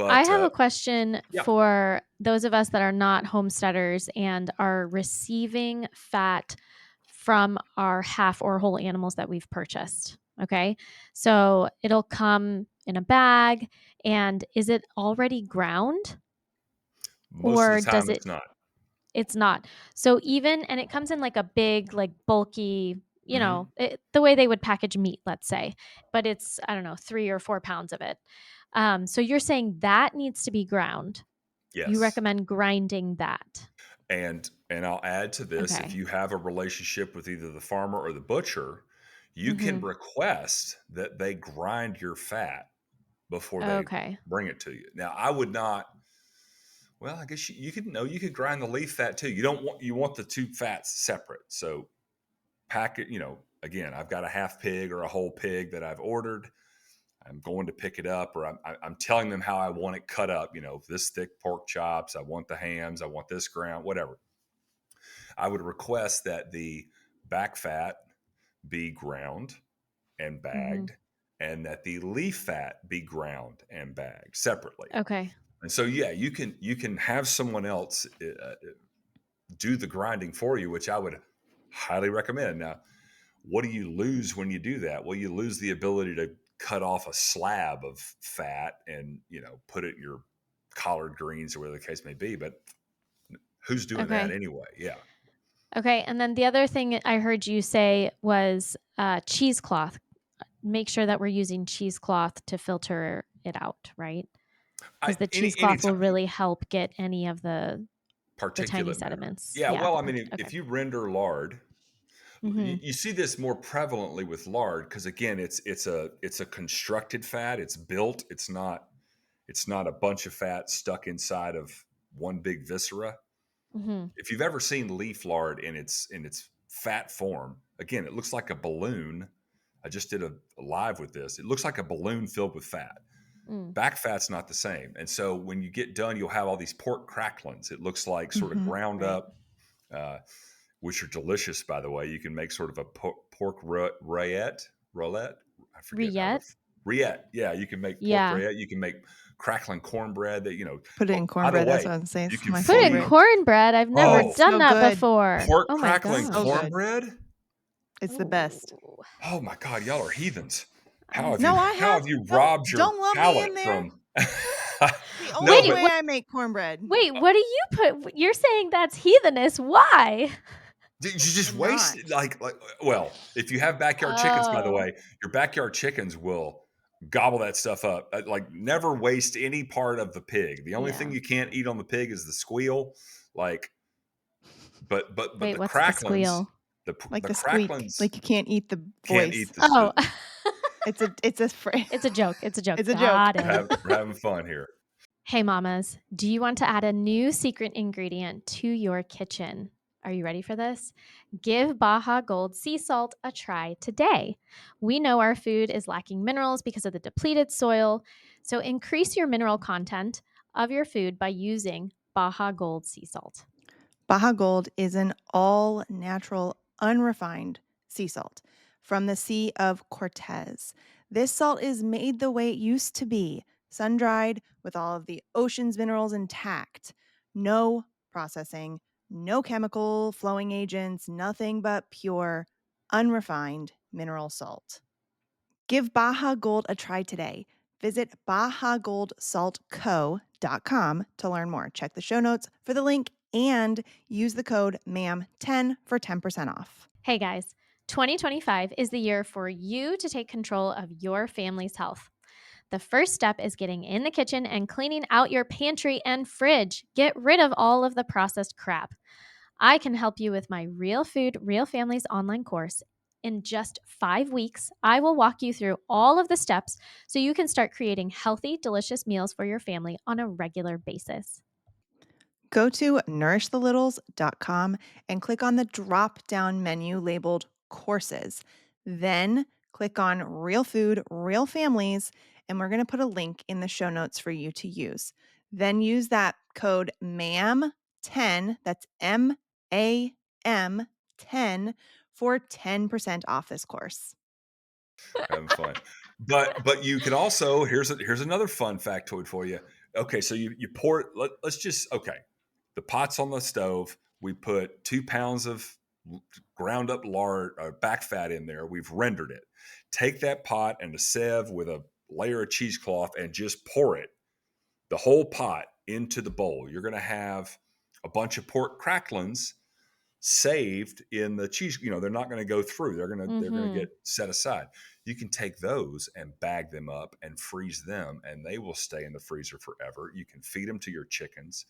I But have a question yeah, for those of us that are not homesteaders and are receiving fat from our half or whole animals that we've purchased. Okay. So it'll come in a bag. And is it already ground most of or the time does it? it's not. It's not. So even, and it comes in like a big, like bulky, Hmm. the way they would package meat, let's say, but it's, I don't know, 3 or 4 pounds of it. So you're saying that needs to be ground. You Yes. recommend grinding that. And I'll add to this, if Okay. you have a relationship with either the farmer or the butcher, you can Mm-hmm. request that they grind your fat before they Okay. bring it to you. Now, I would not. Well, I guess you could know you could grind the leaf fat too. You want the two fats separate. So pack it. Again, I've got a half pig or a whole pig that I've ordered. I'm going to pick it up, or I'm telling them how I want it cut up. This thick pork chops. I want the hams. I want this ground. Whatever. I would request that the back fat be ground and Mm-hmm. bagged, and that the leaf fat be ground and bagged separately. Okay. And so, yeah, you can have someone else do the grinding for you, which I would highly recommend. Now, what do you lose when you do that? Well, you lose the ability to cut off a slab of fat and put it in your collard greens or whatever the case may be. But who's doing that Okay. anyway? Yeah. Okay. And then the other thing I heard you say was cheesecloth. Make sure that we're using cheesecloth to filter it out, right? I Because the any cheesecloth time will really help get any of the tiny particulate matter. sediments. Yeah, Yeah. well, The I mean, okay. if you render lard, Mm-hmm. you see this more prevalently with lard because again, it's a constructed fat. It's built. It's not a bunch of fat stuck inside of one big viscera. Mm-hmm. If you've ever seen leaf lard in its fat form, again, it looks like a balloon. I just did a live with this. It looks like a balloon filled with fat. Mm. Back fat's not the same. And so when you get done, you'll have all these pork cracklings. It looks like sort of Mm-hmm. ground Right. up, uh, which are delicious, by the way. You can make sort of a pork pork rillette. I forget how Rillette? rillette. Yeah, you can make pork Yeah. rillette. You can make crackling cornbread that, Put it Oh, in by the cornbread. That's way, what I'm saying. you It's can my Put it in favorite. fully, cornbread. I've never It's oh, done so that good. before. pork Oh my crackling So gosh. good. cornbread. It's the best. Ooh. Oh my God, y'all are heathens. I'm No, I How have. have you Don't robbed your don't lump me in palate there. from? The No, only but way I make cornbread. Wait, what do you put? You're saying that's heathenous. Why? did you just I'm waste not. well, if you have backyard chickens, by the Oh. way, your backyard chickens will gobble that stuff up. Like, never waste any part of the pig. The only thing Yeah. you can't eat on the pig is the squeal. Like, but Wait, the what's the cracklings, squeal? Like the the squeak. cracklings Like you can't eat the can't voice. eat Oh. It's a It's a joke. It's a joke. it's a joke. Got it. we're having fun here. Hey, mamas, do you want to add a new secret ingredient to your kitchen? Are you ready for this? Give Baja Gold sea salt a try today. We know our food is lacking minerals because of the depleted soil, so increase your mineral content of your food by using Baja Gold sea salt. Baja Gold is an all natural, unrefined sea salt from the Sea of Cortez. This salt is made the way it used to be, sun dried with all of the ocean's minerals intact. No processing, no chemical flowing agents, nothing but pure, unrefined mineral salt. Give Baja Gold a try today. Visit BajaGoldSaltCo.com to learn more. Check the show notes for the link and use the code MAM10 for 10% off. Hey guys, 2025 is the year for you to take control of your family's health. The first step is getting in the kitchen and cleaning out your pantry and fridge. Get rid of all of the processed crap. I can help you with my Real Food, Real Families online course. In just 5 weeks, I will walk you through all of the steps so you can start creating healthy, delicious meals for your family on a regular basis. Go to nourishthelittles.com and click on the drop down menu labeled courses. Then click on Real Food, Real Families, and we're going to put a link in the show notes for you to use. Then use that code MAM10, that's MAM 10 for 10% off this course. Having fun. But you can also, here's another fun factoid for you. Okay, so you pour it. Let's just, okay. The pot's on the stove. We put 2 pounds of ground up lard or back fat in there. We've rendered it. Take that pot and a sieve with a layer of cheesecloth and just pour it, the whole pot, into the bowl. You're going to have a bunch of pork cracklings saved in the cheese. They're not going to go through. They're going to get set aside. You can take those and bag them up and freeze them, and they will stay in the freezer forever. You can feed them to your chickens.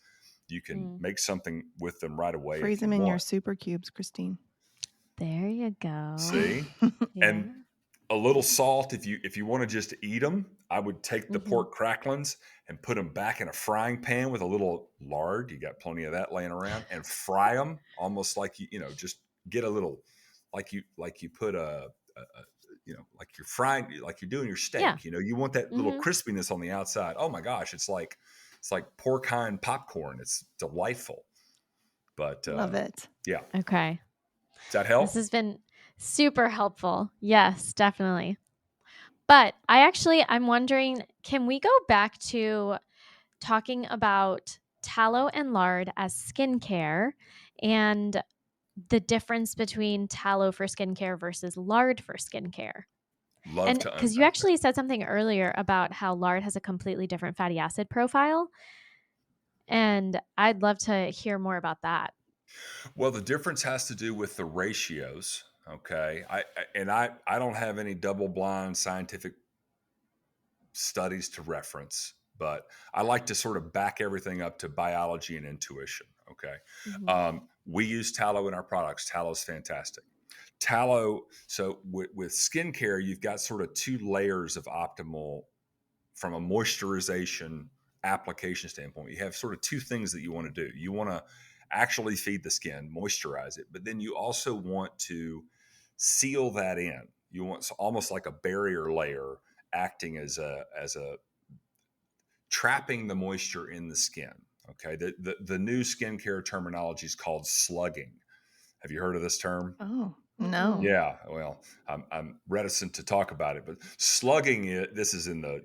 You can make something with them right away. Freeze if you them in want. your super cubes, Christine. There you go. See? Yeah. And a little salt if you want to just eat them. I would take the pork cracklings and put them back in a frying pan with a little lard. You got plenty of that laying around, and fry them almost like just get a little, like you put like you're frying, like you're doing your steak. Yeah. You want that little crispiness on the outside. Oh my gosh, it's like porcine popcorn. It's delightful. But Love it. yeah. Okay. Does that help? This has been super helpful. Yes, definitely. But I'm wondering, can we go back to talking about tallow and lard as skincare and the difference between tallow for skincare versus lard for skincare? Love And to because you unpack actually said something earlier about how lard has a completely different fatty acid profile. And I'd love to hear more about that. Well, the difference has to do with the ratios. Okay. I don't have any double blind scientific studies to reference, but I like to sort of back everything up to biology and intuition. Okay. We use tallow in our products. Tallow is fantastic. Tallow. So with skincare, you've got sort of 2 layers of optimal from a moisturization application standpoint. You have sort of 2 things that you want to do. You want to actually feed the skin, moisturize it, but then you also want to seal that in. You want almost like a barrier layer acting as a trapping the moisture in the skin. Okay. The new skincare terminology is called slugging. Have you heard of this term? Oh, No. Yeah, well, I'm reticent to talk about it, but slugging it. This is in the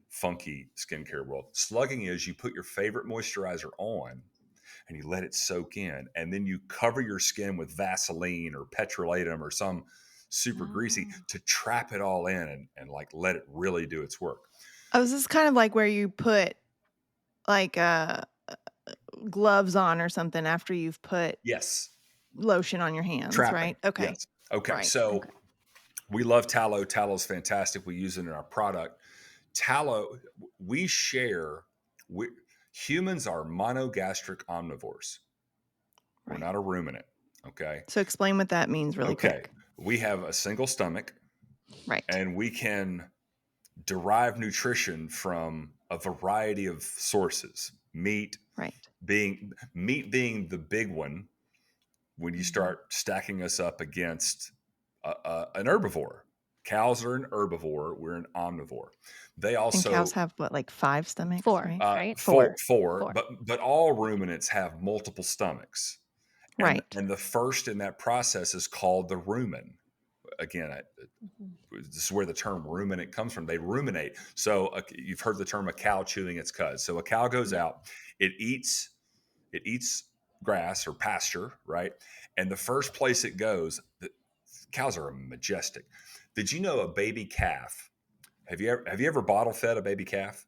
funky skincare world. Slugging is you put your favorite moisturizer on and you let it soak in, and then you cover your skin with Vaseline or petrolatum or some super greasy to trap it all in and like let it really do its work. Oh, this is kind of like where you put like gloves on or something after you've put Yes, lotion on your hands, trapping. right? Okay. Yes. Okay. Right. So we love tallow. Tallow is fantastic. We use it in our product. Tallow, we share. Humans are monogastric omnivores. We're Right. not a ruminant. Okay. So explain what that means really quick. We have a single stomach. Right. And we can derive nutrition from a variety of sources. Meat being the big one when you start stacking us up against an herbivore. Cows are an herbivore. We're an omnivore. They also, and cows have what, like 5 stomachs, 4, right? right? Four. But all ruminants have multiple stomachs. Right. And the first in that process is called the rumen. Again, this is where the term ruminant comes from. They ruminate. So you've heard the term a cow chewing its cud. So a cow goes out, it eats grass or pasture, right? And the first place it goes, cows are majestic. Did you know a baby calf? Have you ever bottle fed a baby calf?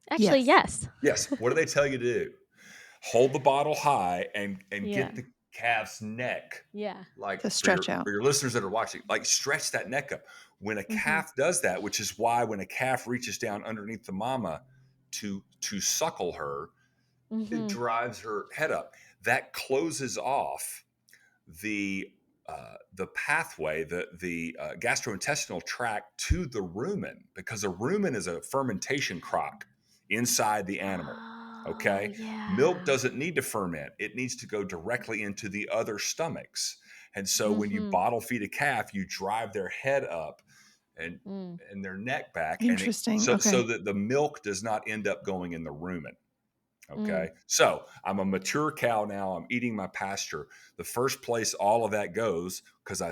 Actually, yes. Yes. What do they tell you to do? Hold the bottle high and get the calf's neck. Yeah. Like to stretch out. For your listeners that are watching, like stretch that neck up. When a calf does that, which is why when a calf reaches down underneath the mama to suckle her, it drives her head up. That closes off the pathway, the gastrointestinal tract to the rumen, because a rumen is a fermentation crock inside the animal. Okay. Milk doesn't need to ferment. It needs to go directly into the other stomachs. And so when you bottle feed a calf, you drive their head up and their neck back. Interesting. So that the milk does not end up going in the rumen. Okay. So I'm a mature cow now. I'm eating my pasture. The first place all of that goes, because I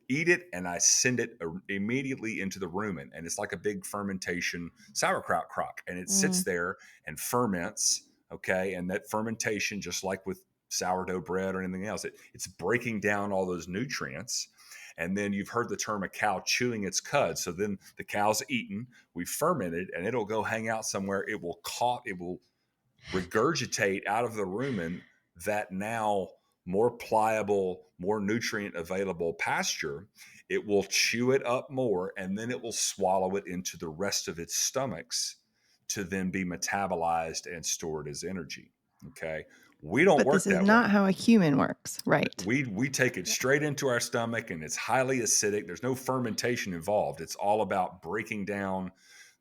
eat it and I send it immediately into the rumen. And it's like a big fermentation sauerkraut crock. And it sits there and ferments. Okay. And that fermentation, just like with sourdough bread or anything else, it's breaking down all those nutrients. And then you've heard the term a cow chewing its cud. So then the cow's eaten, we fermented, and it'll go hang out somewhere. It will regurgitate out of the rumen that now more pliable, more nutrient available pasture. It will chew it up more, and then it will swallow it into the rest of its stomachs to then be metabolized and stored as energy. Okay. We don't work that way. But this is not how a human works, right? We take it straight into our stomach, and it's highly acidic. There's no fermentation involved. It's all about breaking down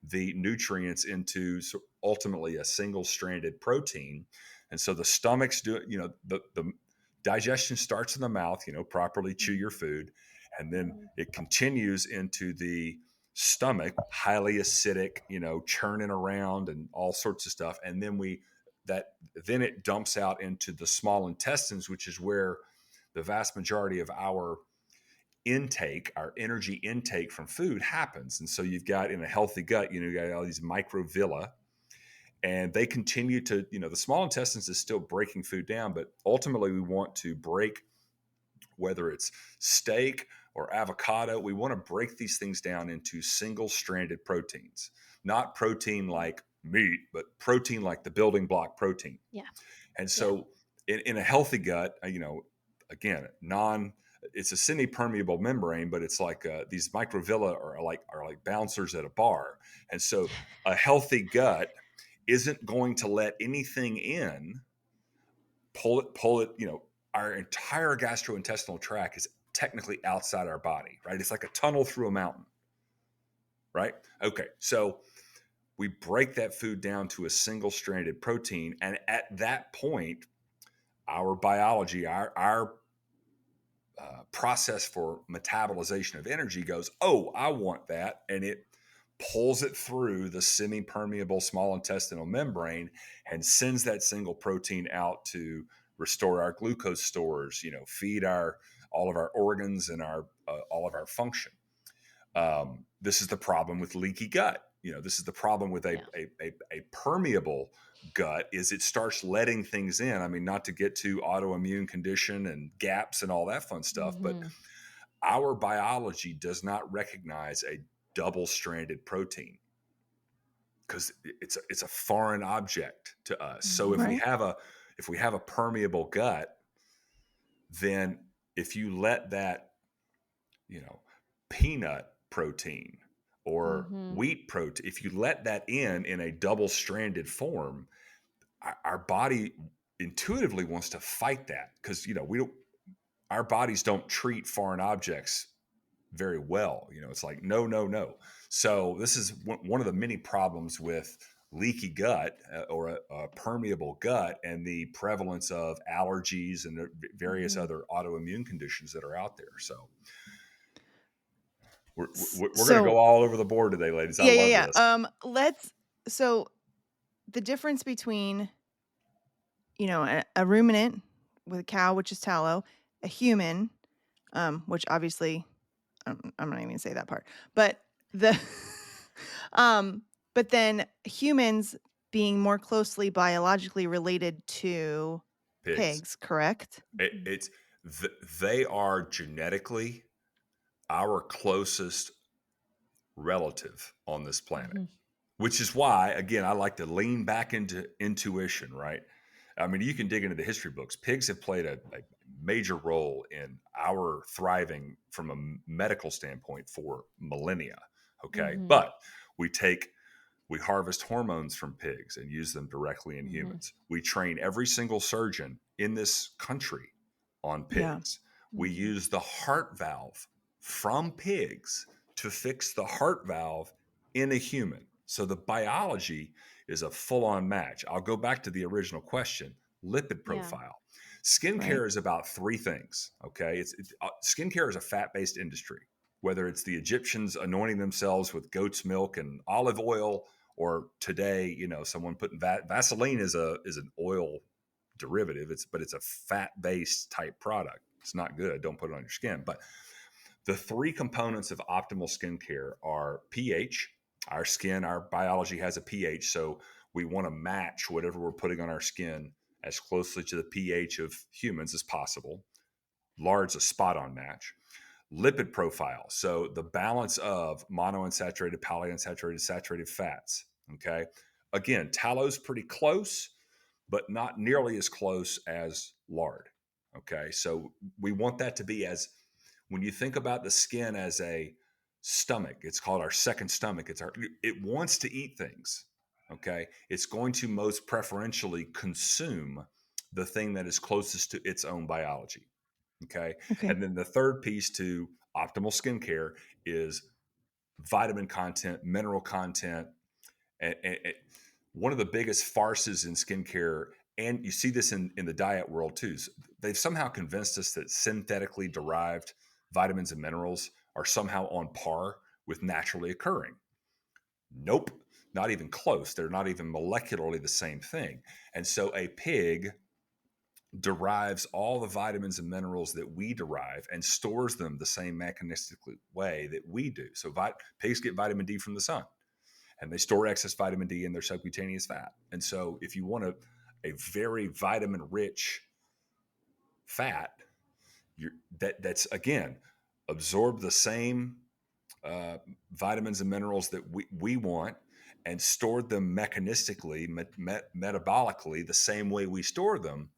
the nutrients into ultimately a single-stranded protein. And so the stomach's the digestion starts in the mouth, properly chew your food, and then it continues into the stomach, highly acidic, churning around and all sorts of stuff. And then it dumps out into the small intestines, which is where the vast majority of our energy intake from food happens. And so you've got, in a healthy gut, you got all these microvilli, and they continue to, the small intestines is still breaking food down, but ultimately we want to break, whether it's steak or avocado, we want to break these things down into single-stranded proteins, not protein like meat, but protein like the building block protein. Yeah. And so in a healthy gut, again, it's a semi-permeable membrane, but it's like these microvilli are like bouncers at a bar. And so a healthy gut isn't going to let anything in, pull it, our entire gastrointestinal tract is technically outside our body, right? It's like a tunnel through a mountain, right? Okay. So we break that food down to a single-stranded protein. And at that point, our biology, our process for metabolization of energy goes, oh, I want that. And it pulls it through the semi-permeable small intestinal membrane and sends that single protein out to restore our glucose stores, feed all of our organs and all of our function. This is the problem with leaky gut. This is the problem with a permeable gut, is it starts letting things in. I mean, not to get to autoimmune condition and gaps and all that fun stuff, but our biology does not recognize a double-stranded protein because it's a foreign object to us. So if we have a permeable gut, then if you let that, peanut protein or wheat protein, if you let that in a double-stranded form, our body intuitively wants to fight that because our bodies don't treat foreign objects very well. It's like no. So this is one of the many problems with leaky gut or a permeable gut and the prevalence of allergies and various other autoimmune conditions that are out there. So we're going to go all over the board today, ladies. I love this. So the difference between, a ruminant with a cow, which is tallow, a human, which obviously I'm not even gonna say that part, but but then humans being more closely biologically related to pigs, correct? They are genetically our closest relative on this planet, which is why, again, I like to lean back into intuition, right? I mean, you can dig into the history books. Pigs have played a major role in our thriving from a medical standpoint for millennia. Okay. But we harvest hormones from pigs and use them directly in humans. We train every single surgeon in this country on pigs. We use the heart valve from pigs to fix the heart valve in a human. So the biology is a full-on match. I'll go back to the original question, lipid profile. Skincare is about three things, okay? Skincare is a fat-based industry, whether it's the Egyptians anointing themselves with goat's milk and olive oil, or today, someone putting Vaseline is an oil derivative. But it's a fat-based type product. It's not good. Don't put it on your skin. But the three components of optimal skincare are pH. Our skin, our biology has a pH, so we want to match whatever we're putting on our skin as closely to the pH of humans as possible. Lard's a spot-on match. Lipid profile, so the balance of monounsaturated, polyunsaturated, saturated fats. Okay, again, tallow's pretty close, but not nearly as close as lard. Okay, so we want that to be as, when you think about the skin as a stomach, it's called our second stomach. It wants to eat things. Okay, it's going to most preferentially consume the thing that is closest to its own biology. Okay. And then the third piece to optimal skincare is vitamin content, mineral content. And one of the biggest farces in skincare, and you see this in the diet world too, they've somehow convinced us that synthetically derived vitamins and minerals are somehow on par with naturally occurring. Nope, not even close. They're not even molecularly the same thing. And so a pig derives all the vitamins and minerals that we derive and stores them the same mechanistic way that we do. So pigs get vitamin D from the sun, and they store excess vitamin D in their subcutaneous fat. And so if you want a very vitamin rich fat, that's again, absorb the same vitamins and minerals that we want and stored them mechanistically, metabolically, the same way we store them.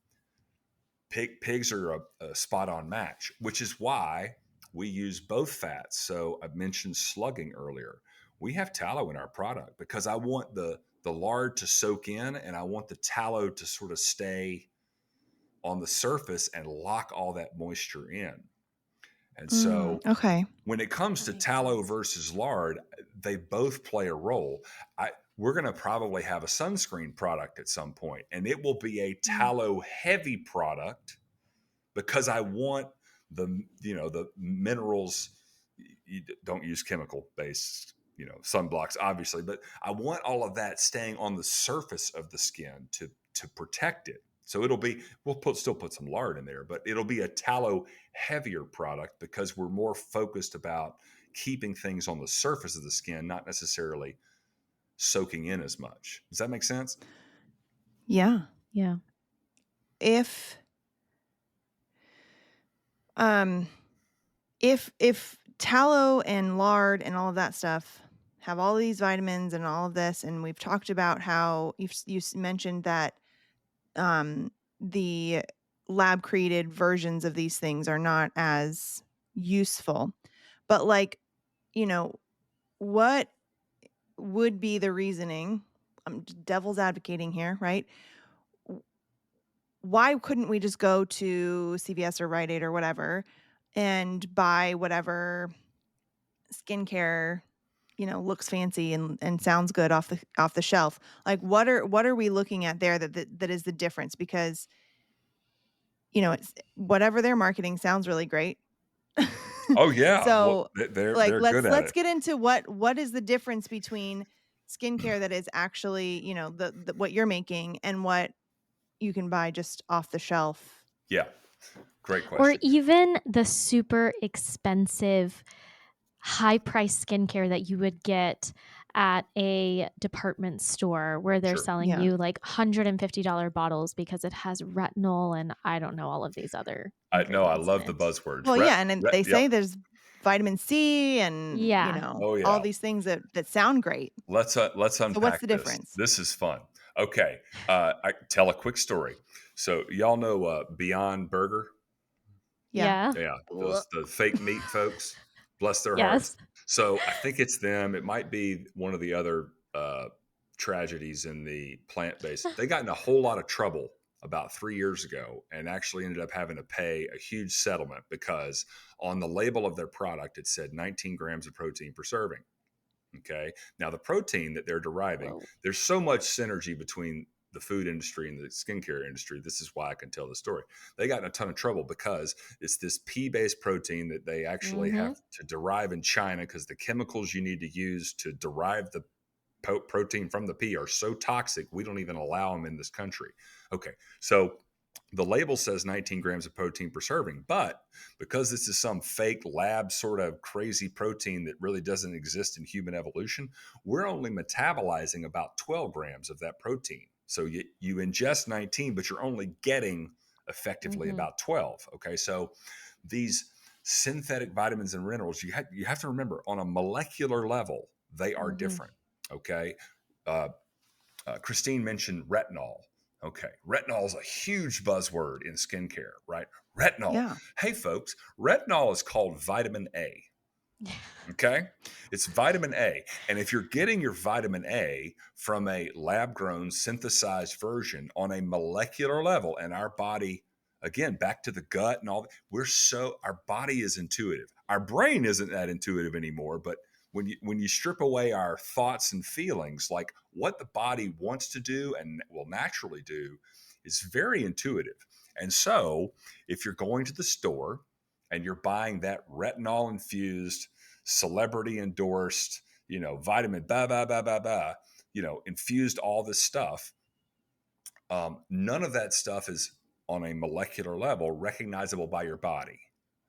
Pigs are a spot-on match, which is why we use both fats. So I mentioned slugging earlier. We have tallow in our product because I want the lard to soak in, and I want the tallow to sort of stay on the surface and lock all that moisture in. And so when it comes to tallow versus lard, they both play a role. We're going to probably have a sunscreen product at some point, and it will be a tallow heavy product because I want the minerals. You don't use chemical based, sunblocks, obviously, but I want all of that staying on the surface of the skin to protect it. So still put some lard in there, but it'll be a tallow heavier product because we're more focused about keeping things on the surface of the skin, not necessarily soaking in as much. Does that make sense? Yeah. Yeah. If um if tallow and lard and all of that stuff have all these vitamins and all of this, and we've talked about how you mentioned that the lab created versions of these things are not as useful, but like, what would be the reasoning? I'm devil's advocating here, right? Why couldn't we just go to CVS or Rite Aid or whatever and buy whatever skincare, looks fancy and sounds good off the shelf? Like, what are we looking at there that is the difference? Because, it's whatever they're marketing sounds really great. Oh yeah. Well, So, like, they're good at let's it. get into what is the difference between skincare that is actually, the what you're making and what you can buy just off the shelf. Yeah. Great Or question. even the super expensive, high price skincare that you would get at a department store where they're Sure. selling Yeah. you like $150 bottles because it has retinol and I don't know all of these other I ingredients in love the it. buzzwords. Well, yeah, and then they Yep. say there's vitamin C and, Yeah. Oh all yeah. these things that sound great. Let's So what's unpack the this. difference? This is fun. Okay. I tell a quick story. So y'all know Beyond Burger? Yeah. Yeah. Yeah, Ugh. the fake meat folks, bless their hearts. Yes. So I think it's them. It might be one of the other tragedies in the plant based. They got in a whole lot of trouble about 3 years ago and actually ended up having to pay a huge settlement because on the label of their product it said 19 grams of protein per serving. Okay. Now, the protein that they're deriving, Whoa. there's so much synergy between the food industry and the skincare industry. This is why I can tell the story. They got in a ton of trouble because it's this pea based protein that they actually Mm-hmm. have to derive in China because the chemicals you need to use to derive the protein from the pea are so toxic, we don't even allow them in this country. Okay. So the label says 19 grams of protein per serving, but because this is some fake lab sort of crazy protein that really doesn't exist in human evolution, we're only metabolizing about 12 grams of that protein. So you ingest 19, but you're only getting effectively Mm-hmm. about 12. Okay. So these synthetic vitamins and minerals, you have to remember on a molecular level, they are Mm-hmm. different. Okay. Uh, Christine mentioned retinol. Okay. Retinol is a huge buzzword in skincare, right? Retinol. Yeah. Hey, folks, retinol is called vitamin A. Okay. It's vitamin A. And if you're getting your vitamin A from a lab grown synthesized version on a molecular level, and our body, again, back to the gut and all, our body is intuitive. Our brain isn't that intuitive anymore, but when you strip away our thoughts and feelings, like what the body wants to do and will naturally do is very intuitive. And so if you're going to the store and you're buying that retinol infused, celebrity endorsed, vitamin, infused all this stuff, none of that stuff is on a molecular level recognizable by your body.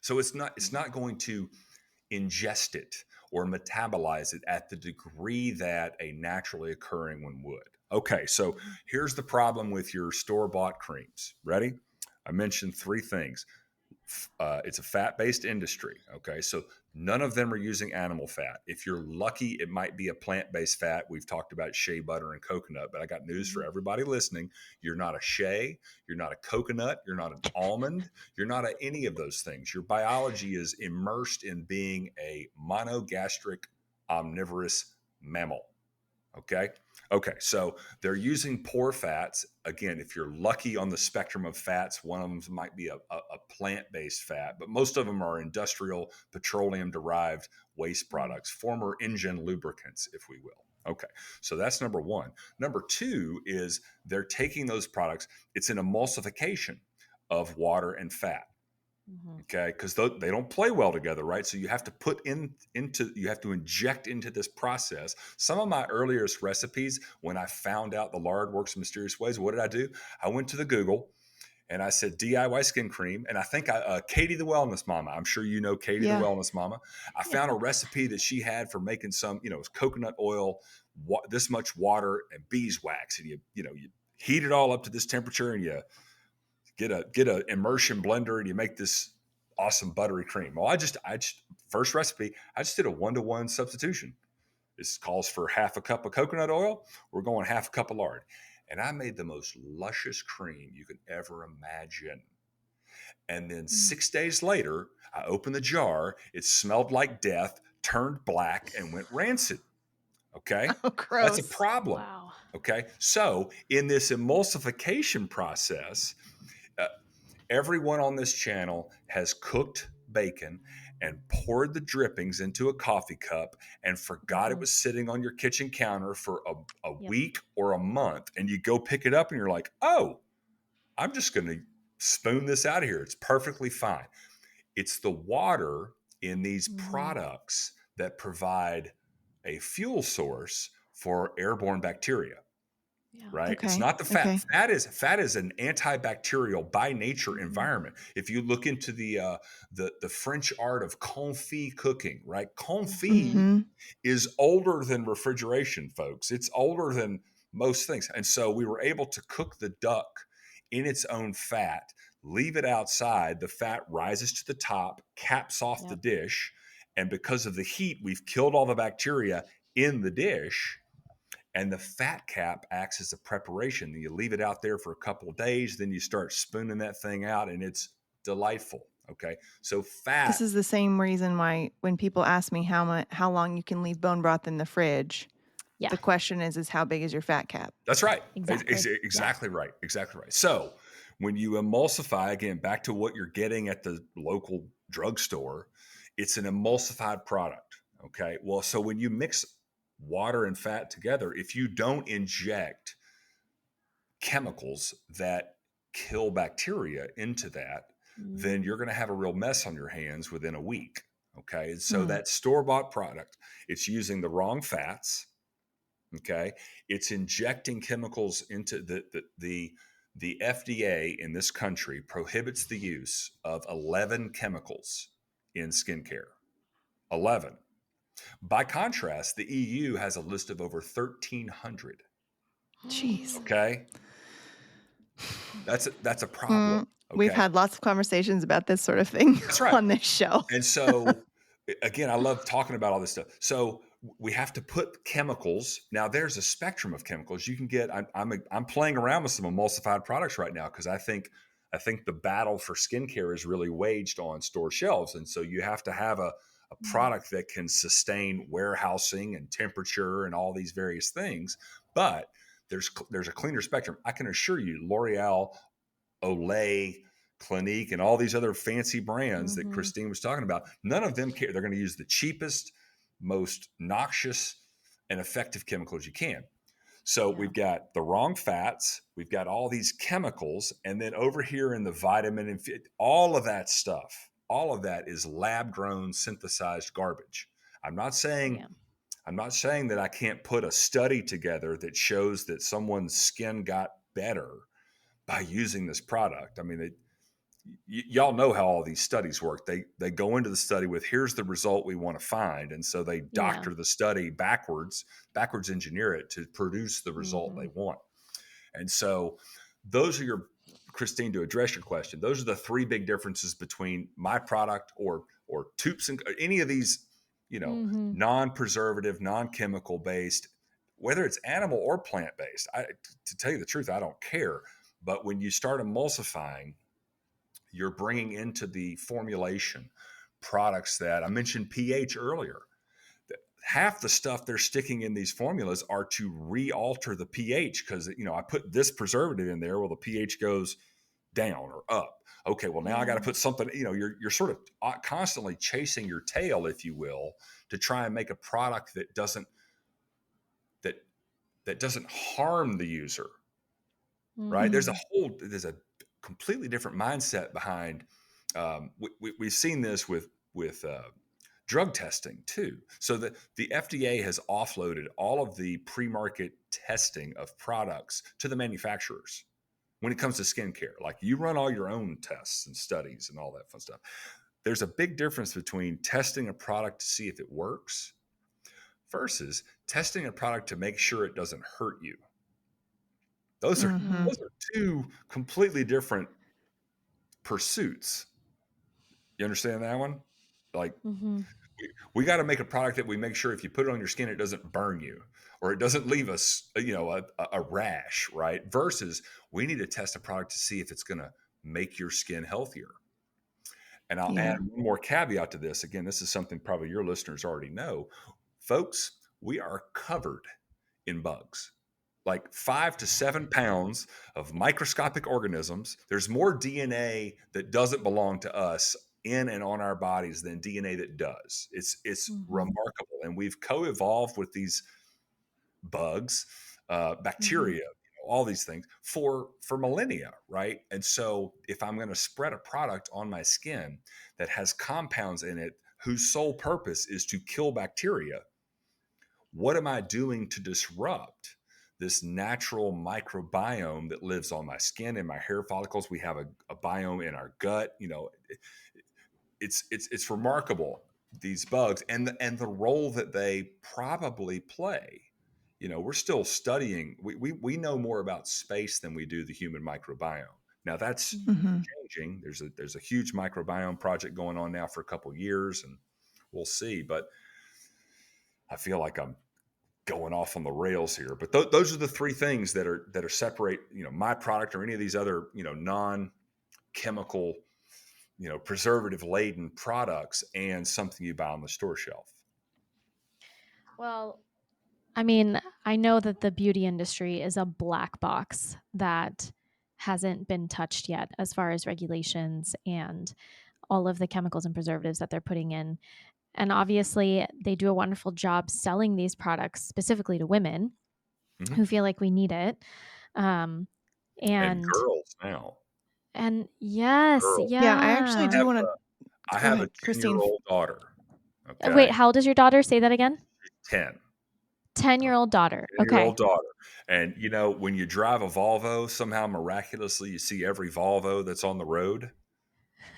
So it's not going to ingest it or metabolize it at the degree that a naturally occurring one would. Okay, so here's the problem with your store-bought creams. Ready? I mentioned three things. It's a fat-based industry. Okay, so none of them are using animal fat. If you're lucky, it might be a plant-based fat. We've talked about shea butter and coconut, but I got news for everybody listening. You're not a shea, you're not a coconut, you're not an almond, you're not any of those things. Your biology is immersed in being a monogastric omnivorous mammal. Okay. Okay. So they're using poor fats. Again, if you're lucky on the spectrum of fats, one of them might be a plant based fat, but most of them are industrial petroleum derived waste products, former engine lubricants, if we will. Okay. So that's number one. Number two is they're taking those products, it's an emulsification of water and fat. Okay, because they don't play well together, right? So you have to you have to inject into this process. Some of my earliest recipes, when I found out the lard works in mysterious ways, what did I do? I went to the Google and I said DIY skin cream, and I think Katie the Wellness Mama. I'm sure you know Katie the Yeah. Wellness Mama. I found a recipe that she had for making some, it was coconut oil, this much water, and beeswax, and you heat it all up to this temperature, and you get a immersion blender, and you make this awesome buttery cream. Well, I just first recipe, I just did a 1-to-1 substitution. This calls for half a cup of coconut oil. We're going half a cup of lard. And I made the most luscious cream you could ever imagine. And then 6 days later, I opened the jar. It smelled like death, turned black, and went rancid. Okay. Oh, gross. That's a problem. Wow. Okay. So in this emulsification process, everyone on this channel has cooked bacon and poured the drippings into a coffee cup and forgot it was sitting on your kitchen counter for a week or a month. And you go pick it up and you're like, oh, I'm just going to spoon this out of here. It's perfectly fine. It's the water in these products that provide a fuel source for airborne bacteria. Right? Okay. It's not the fat. Okay. Fat is an antibacterial by nature environment. If you look into the French art of confit cooking, right? Confit is older than refrigeration, folks. It's older than most things. And so we were able to cook the duck in its own fat, leave it outside. The fat rises to the top, caps off the dish. And because of the heat, we've killed all the bacteria in the dish. And the fat cap acts as a preparation. You leave it out there for a couple of days, then you start spooning that thing out, and it's delightful. Okay, so fat. This is the same reason why when people ask me how long you can leave bone broth in the fridge, the question is how big is your fat cap? That's right. Exactly. Exactly right. Exactly right. So when you emulsify, again, back to what you're getting at the local drugstore, it's an emulsified product. Okay. Well, so when you mix water and fat together, if you don't inject chemicals that kill bacteria into that, then you're going to have a real mess on your hands within a week. Okay. And so that store-bought product, it's using the wrong fats. Okay. It's injecting chemicals into the FDA in this country prohibits the use of 11 chemicals in skincare. 11. By contrast, the EU has a list of over 1,300. Jeez. Okay. That's a problem. Okay? We've had lots of conversations about this sort of thing on this show. And so, again, I love talking about all this stuff. So we have to put chemicals. Now, there's a spectrum of chemicals you can get. I'm playing around with some emulsified products right now because I think the battle for skincare is really waged on store shelves, and so you have to have a product that can sustain warehousing and temperature and all these various things. But there's a cleaner spectrum. I can assure you, L'Oreal, Olay, Clinique, and all these other fancy brands that Christine was talking about, none of them care. They're going to use the cheapest, most noxious and effective chemicals you can. So we've got the wrong fats, we've got all these chemicals, and then over here in the vitamin and all of that stuff, all of that is lab-grown, synthesized garbage. I'm not saying that I can't put a study together that shows that someone's skin got better by using this product. I mean, y'all know how all these studies work. They go into the study with, here's the result we want to find. And so they doctor the study backwards engineer it to produce the result they want. And so those are Christine, to address your question, those are the three big differences between my product or Toops and any of these, non-preservative, non-chemical based, whether it's animal or plant-based. To tell you the truth, I don't care. But when you start emulsifying, you're bringing into the formulation products that I mentioned pH earlier. Half the stuff they're sticking in these formulas are to re-alter the pH because, I put this preservative in there. Well, the pH goes down or up. Okay, well, now I got to put something, you're sort of constantly chasing your tail, if you will, to try and make a product that doesn't harm the user, right? There's a completely different mindset behind we've seen this with drug testing too. So the FDA has offloaded all of the pre-market testing of products to the manufacturers when it comes to skincare. Like, you run all your own tests and studies and all that fun stuff. There's a big difference between testing a product to see if it works versus testing a product to make sure it doesn't hurt you. Those are two completely different pursuits. You understand that one? Like, we got to make a product that we make sure if you put it on your skin, it doesn't burn you or it doesn't leave us, a rash, right? Versus we need to test a product to see if it's going to make your skin healthier. And I'll add one more caveat to this. Again, this is something probably your listeners already know. Folks, we are covered in bugs. Like 5 to 7 pounds of microscopic organisms. There's more DNA that doesn't belong to us in and on our bodies than DNA that does. It's remarkable. And we've co-evolved with these bugs, bacteria, all these things for millennia, right? And so if I'm going to spread a product on my skin that has compounds in it whose sole purpose is to kill bacteria, what am I doing to disrupt this natural microbiome that lives on my skin and my hair follicles? We have a biome in our gut. It's remarkable, these bugs and the role that they probably play. We're still studying. We know more about space than we do the human microbiome. Now that's changing. There's a huge microbiome project going on now for a couple of years, and we'll see. But I feel like I'm going off on the rails here. But those are the three things that are separate. My product or any of these other non-chemical, preservative laden products and something you buy on the store shelf. Well, I mean, I know that the beauty industry is a black box that hasn't been touched yet as far as regulations and all of the chemicals and preservatives that they're putting in. And obviously, they do a wonderful job selling these products specifically to women who feel like we need it. And girls now. And yes, girls. Yeah, I actually do want to. I have a 10-year-old daughter. Okay. Wait, how old is your daughter? Say that again. 10. 10-year-old daughter. 10-year-old daughter. And when you drive a Volvo, somehow miraculously you see every Volvo that's on the road.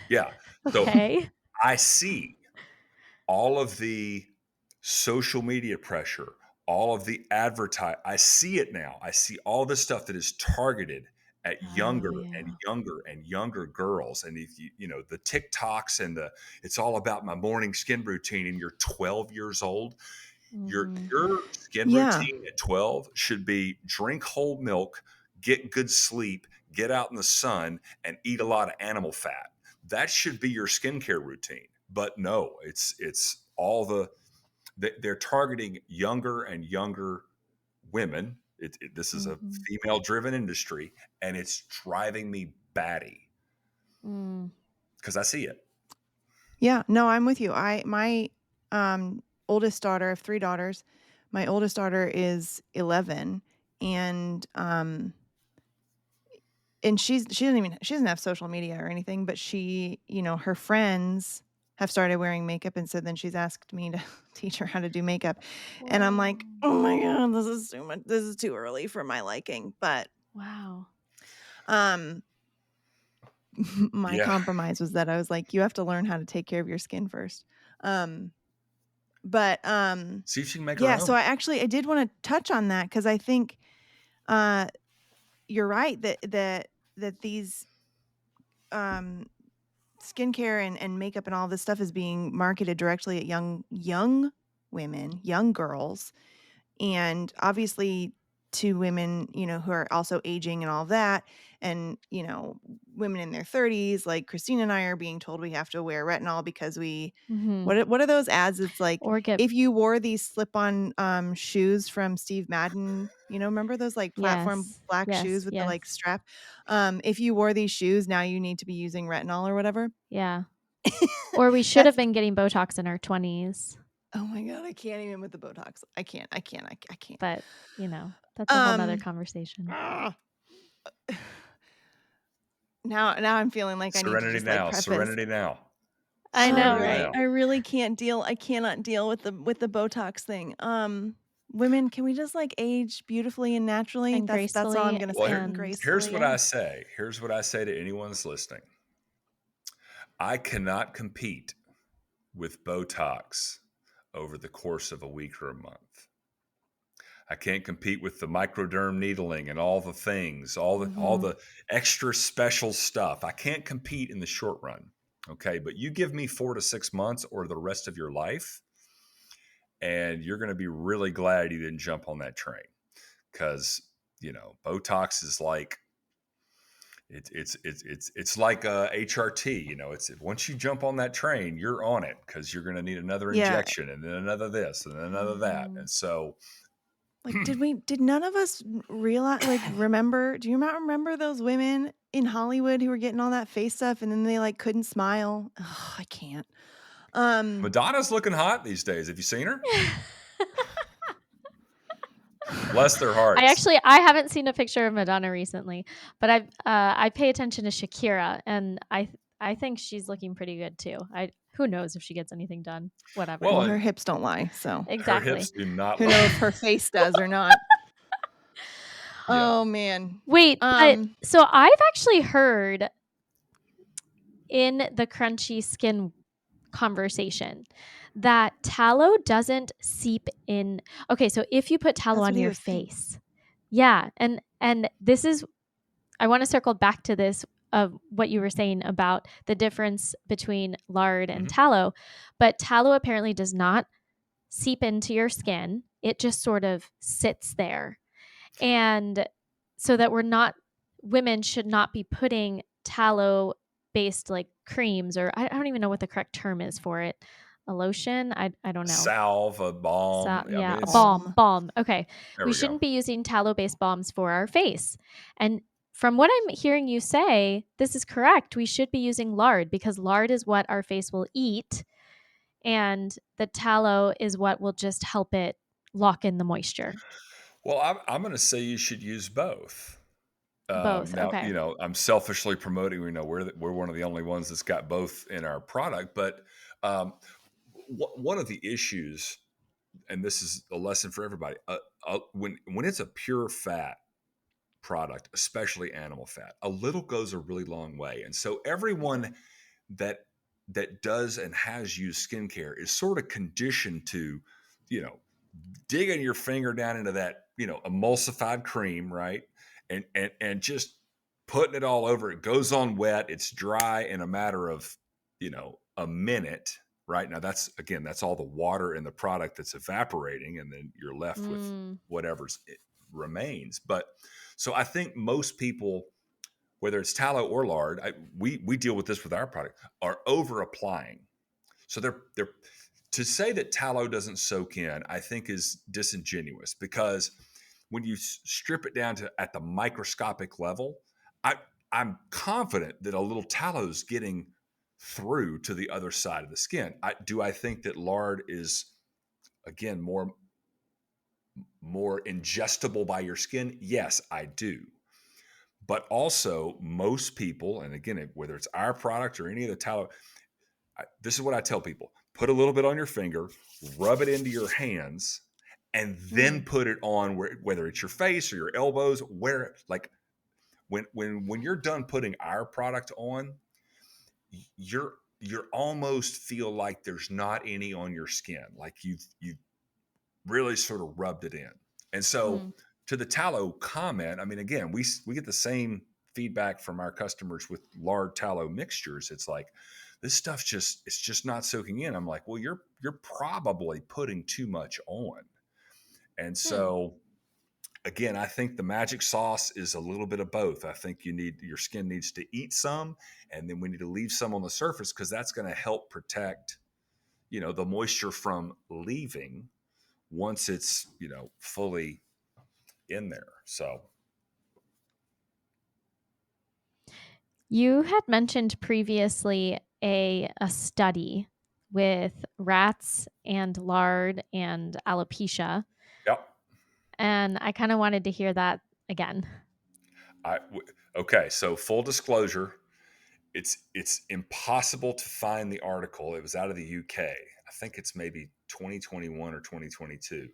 Yeah. Okay. So I see all of the social media pressure, all of the I see it now. I see all the stuff that is targeted at younger and younger and younger girls. And if the TikToks and it's all about my morning skin routine, and you're 12 years old. Your skin routine at 12 should be drink whole milk, get good sleep, get out in the sun, and eat a lot of animal fat. That should be your skincare routine. But no, it's all they're targeting younger and younger women. This is a female-driven industry, and it's driving me batty because I see it. Yeah, no, I'm with you. My oldest daughter, I have 3 daughters. My oldest daughter is 11, and she doesn't have social media or anything, but she, her friends have started wearing makeup, and so then she's asked me to teach her how to do makeup. Whoa. And I'm like, oh my God, this is too much. This is too early for my liking. But wow. My compromise was that I was like, you have to learn how to take care of your skin first. But see if she can make her own. So I did want to touch on that, because I think you're right that these skincare and makeup and all this stuff is being marketed directly at young women, young girls, and obviously to women, who are also aging and all of that. And, women in their 30s, like Christine and I, are being told we have to wear retinol because what are those ads? It's like, if you wore these slip-on shoes from Steve Madden, remember those like platform black shoes with the like strap? If you wore these shoes, now you need to be using retinol or whatever. Yeah. Or we should have been getting Botox in our 20s. Oh my God, I can't even with the Botox. I can't. But, that's a whole nother conversation. Now I'm feeling like I need to Serenity just now. preface. Serenity now. I know, Serenity right? now. I really can't deal. I cannot deal with the Botox thing. Women, can we just age beautifully and naturally? And That's all I'm gracefully. gonna Well, say. And Gracefully. here's what I say. Here's what I say to anyone's listening. I cannot compete with Botox over the course of a week or a month. I can't compete with the microderm needling and all the things, all the extra special stuff. I can't compete in the short run. Okay, but you give me 4 to 6 months or the rest of your life, and you're going to be really glad you didn't jump on that train, because Botox is like it's like HRT. It's once you jump on that train, you're on it, because you're going to need another injection and then another this and then another that, and so. Did none of us realize, remember, do you not remember those women in Hollywood who were getting all that face stuff and then they couldn't smile? Oh, I can't. Madonna's looking hot these days. Have you seen her? Bless their hearts. I haven't seen a picture of Madonna recently, but I pay attention to Shakira, and I think she's looking pretty good too. Who knows if she gets anything done? Whatever. Well, her hips don't lie, so Her Exactly. hips do not who lie. knows if her face does or not. Yeah. Oh man. Wait, but so I've actually heard in the crunchy skin conversation that tallow doesn't seep in. Okay, so if you put tallow That's on what he your was saying. face, yeah, and this is, I want to circle back to this of what you were saying about the difference between lard and tallow, but tallow apparently does not seep into your skin. It just sort of sits there. And so that women should not be putting tallow based creams, or I don't even know what the correct term is for it. A lotion? I don't know. Salve, a balm. Yeah, a balm. Okay. There We we shouldn't go. be using tallow-based balms for our face. And from what I'm hearing you say, this is correct. We should be using lard, because lard is what our face will eat, and the tallow is what will just help it lock in the moisture. Well, I'm going to say you should use both. Both. Now, Okay. I'm selfishly promoting. We're one of the only ones that's got both in our product. But one of the issues, and this is a lesson for everybody, when it's a pure fat product, especially animal fat, a little goes a really long way. And so everyone that does and has used skincare is sort of conditioned to, digging your finger down into that, emulsified cream, right? And just putting it all over. It goes on wet. It's dry in a matter of, a minute. Right now, that's all the water in the product that's evaporating, and then you're left with whatever's remains. But so I think most people, whether it's tallow or lard, we deal with this with our product, are over applying. So they're to say that tallow doesn't soak in, I think is disingenuous, because when you strip it down to at the microscopic level, I'm confident that a little tallow is getting through to the other side of the skin. I think that lard is, again, more ingestible by your skin? Yes, I do. But also, most people, and again, whether it's our product or any of the tallow, this is what I tell people: put a little bit on your finger, rub it into your hands, and then put it on whether it's your face or your elbows, where when you're done putting our product on, you're almost feel like there's not any on your skin, like you've really sort of rubbed it in. And so to the tallow comment, I mean, again, we get the same feedback from our customers with lard tallow mixtures. It's like, this stuff's it's just not soaking in. I'm like, well, you're probably putting too much on. And so again, I think the magic sauce is a little bit of both. I think your skin needs to eat some, and then we need to leave some on the surface, because that's going to help protect, the moisture from leaving once it's, fully in there. So You had mentioned previously a study with rats and lard and alopecia. Yep. And I kind of wanted to hear that again. Okay, so full disclosure, it's impossible to find the article. It was out of the UK. I think it's maybe 2021 or 2022.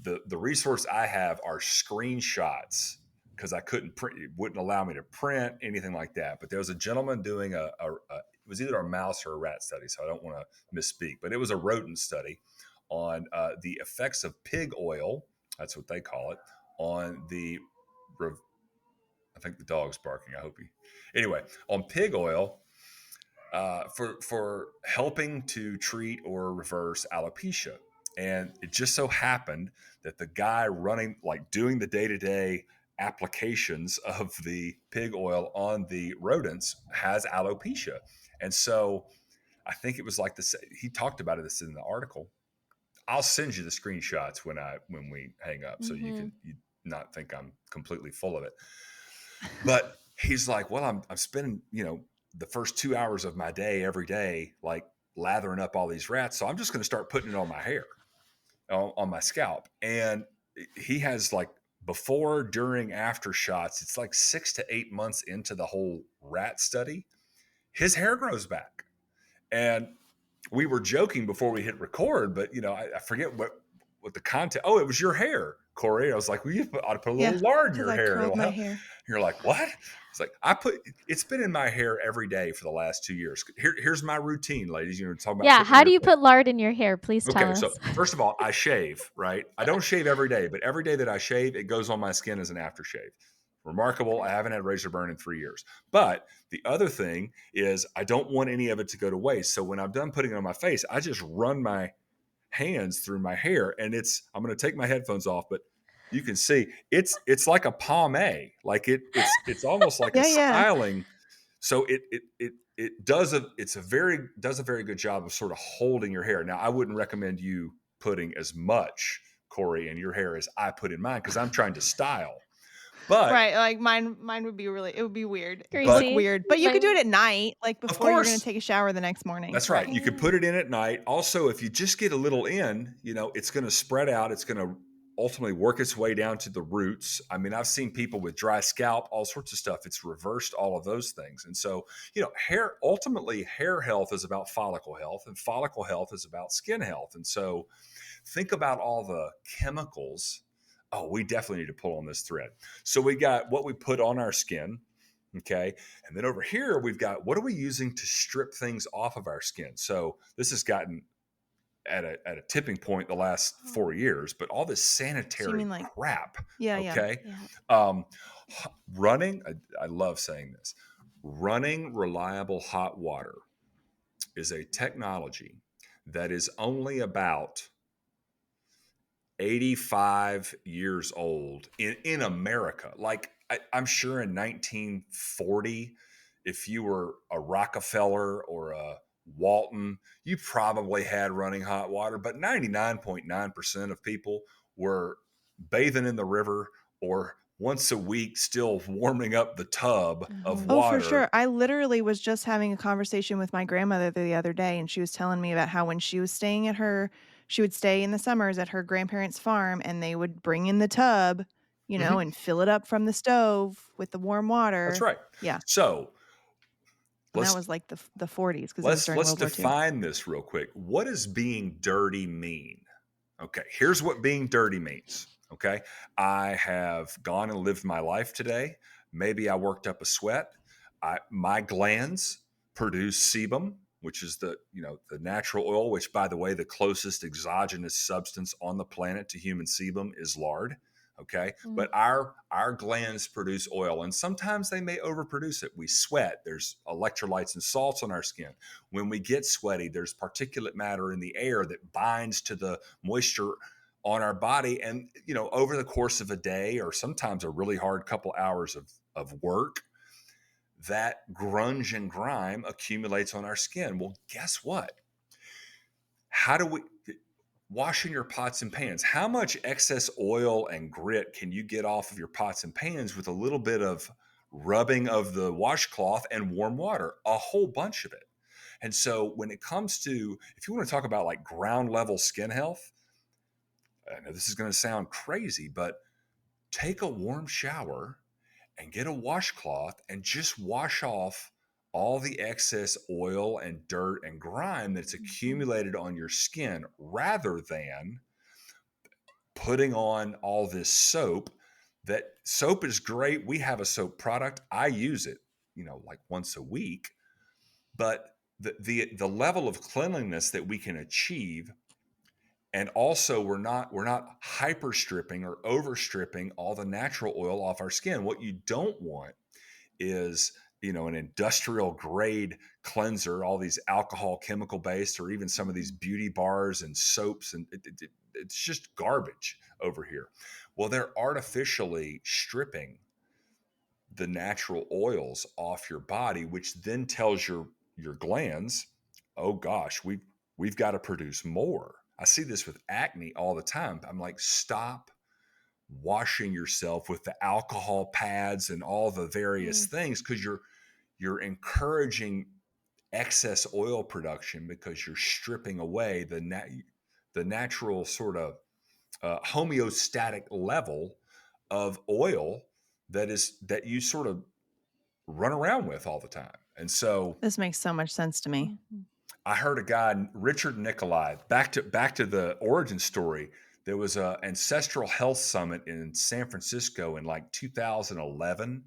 The resource I have are screenshots because I couldn't print. It wouldn't allow me to print anything like that. But there was a gentleman doing it was either a mouse or a rat study, so I don't want to misspeak. But it was a rodent study on the effects of pig oil. That's what they call it on the. I think the dog's barking. I hope he. Anyway, on pig oil for helping to treat or reverse alopecia, and it just so happened that the guy running, like doing the day-to-day applications of the pig oil on the rodents, has alopecia, and so I think it was like this. He talked about it. This in the article. I'll send you the screenshots when we hang up, so you can not think I'm completely full of it. But he's like, well, I'm spending, the first 2 hours of my day every day, like lathering up all these rats. So I'm just going to start putting it on my hair, on my scalp. And he has like before, during, after shots. It's like 6 to 8 months into the whole rat study. His hair grows back. And we were joking before we hit record, but I forget what the content. Oh, it was your hair, Corey. I was like, well, you ought to put a little lard in your hair. Curled my hair. You're like, what? It's like, it's been in my hair every day for the last 2 years. Here's my routine, ladies. Talking about. Yeah. How do you put lard in your hair? Please tell us. So first of all, I shave, right? I don't shave every day, but every day that I shave, it goes on my skin as an aftershave. Remarkable. I haven't had razor burn in 3 years. But the other thing is I don't want any of it to go to waste. So when I'm done putting it on my face, I just run my hands through my hair, and I'm going to take my headphones off, but you can see it's like a pomade. Like it's almost like a styling. So it does a very good job of sort of holding your hair. Now, I wouldn't recommend you putting as much, Corey, in your hair as I put in mine, because I'm trying to style. But right, like mine would be it would be weird. Greasy. Weird. But you could do it at night, like before you're going to take a shower the next morning. That's right. You could put it in at night. Also, if you just get a little in, it's going to spread out. It's going to ultimately work its way down to the roots. I mean, I've seen people with dry scalp, all sorts of stuff. It's reversed all of those things. And so, ultimately hair health is about follicle health, and follicle health is about skin health. And so think about all the chemicals. Oh, we definitely need to pull on this thread. So we got what we put on our skin. Okay. And then over here, we've got what are we using to strip things off of our skin? So this has gotten at a tipping point the last 4 years, but all this sanitary crap. Yeah. Okay. Yeah. Running, I love saying this, running reliable hot water is a technology that is only about 85 years old in America. Like I'm sure in 1940, if you were a Rockefeller or a Walton, you probably had running hot water, but 99.9% of people were bathing in the river or once a week still warming up the tub of water. Oh, for sure. I literally was just having a conversation with my grandmother the other day, and she was telling me about how when she was staying she would stay in the summers at her grandparents' farm, and they would bring in the tub, and fill it up from the stove with the warm water. That's right. Yeah. So that was like the 40s, because it was during World War II. Let's define this real quick. What does being dirty mean? Okay, here's what being dirty means. Okay, I have gone and lived my life today. Maybe I worked up a sweat. My glands produce sebum, which is the natural oil, which, by the way, the closest exogenous substance on the planet to human sebum is lard. Okay. But our glands produce oil, and sometimes they may overproduce it. We sweat. There's electrolytes and salts on our skin. When we get sweaty, there's particulate matter in the air that binds to the moisture on our body. And, over the course of a day, or sometimes a really hard couple hours of work, that grunge and grime accumulates on our skin. Well, guess what? How do we... Washing your pots and pans. How much excess oil and grit can you get off of your pots and pans with a little bit of rubbing of the washcloth and warm water? A whole bunch of it. And so when it comes to, if you want to talk about like ground level skin health, I know this is going to sound crazy, but take a warm shower and get a washcloth and just wash off all the excess oil and dirt and grime that's accumulated on your skin, rather than putting on all this soap. That soap is great. We have a soap product. I use it, like once a week, but the level of cleanliness that we can achieve, and also we're not hyper stripping or over stripping all the natural oil off our skin. What you don't want is an industrial grade cleanser, all these alcohol chemical based, or even some of these beauty bars and soaps, and it's just garbage over here. Well, they're artificially stripping the natural oils off your body, which then tells your glands, oh gosh, we've got to produce more. I see this with acne all the time. I'm like, stop washing yourself with the alcohol pads and all the various things, because you're encouraging excess oil production, because you're stripping away the natural sort of homeostatic level of oil that you sort of run around with all the time. And so this makes so much sense to me. I heard a guy, Richard Nicolai, back to the origin story. There was an ancestral health summit in San Francisco in like 2011.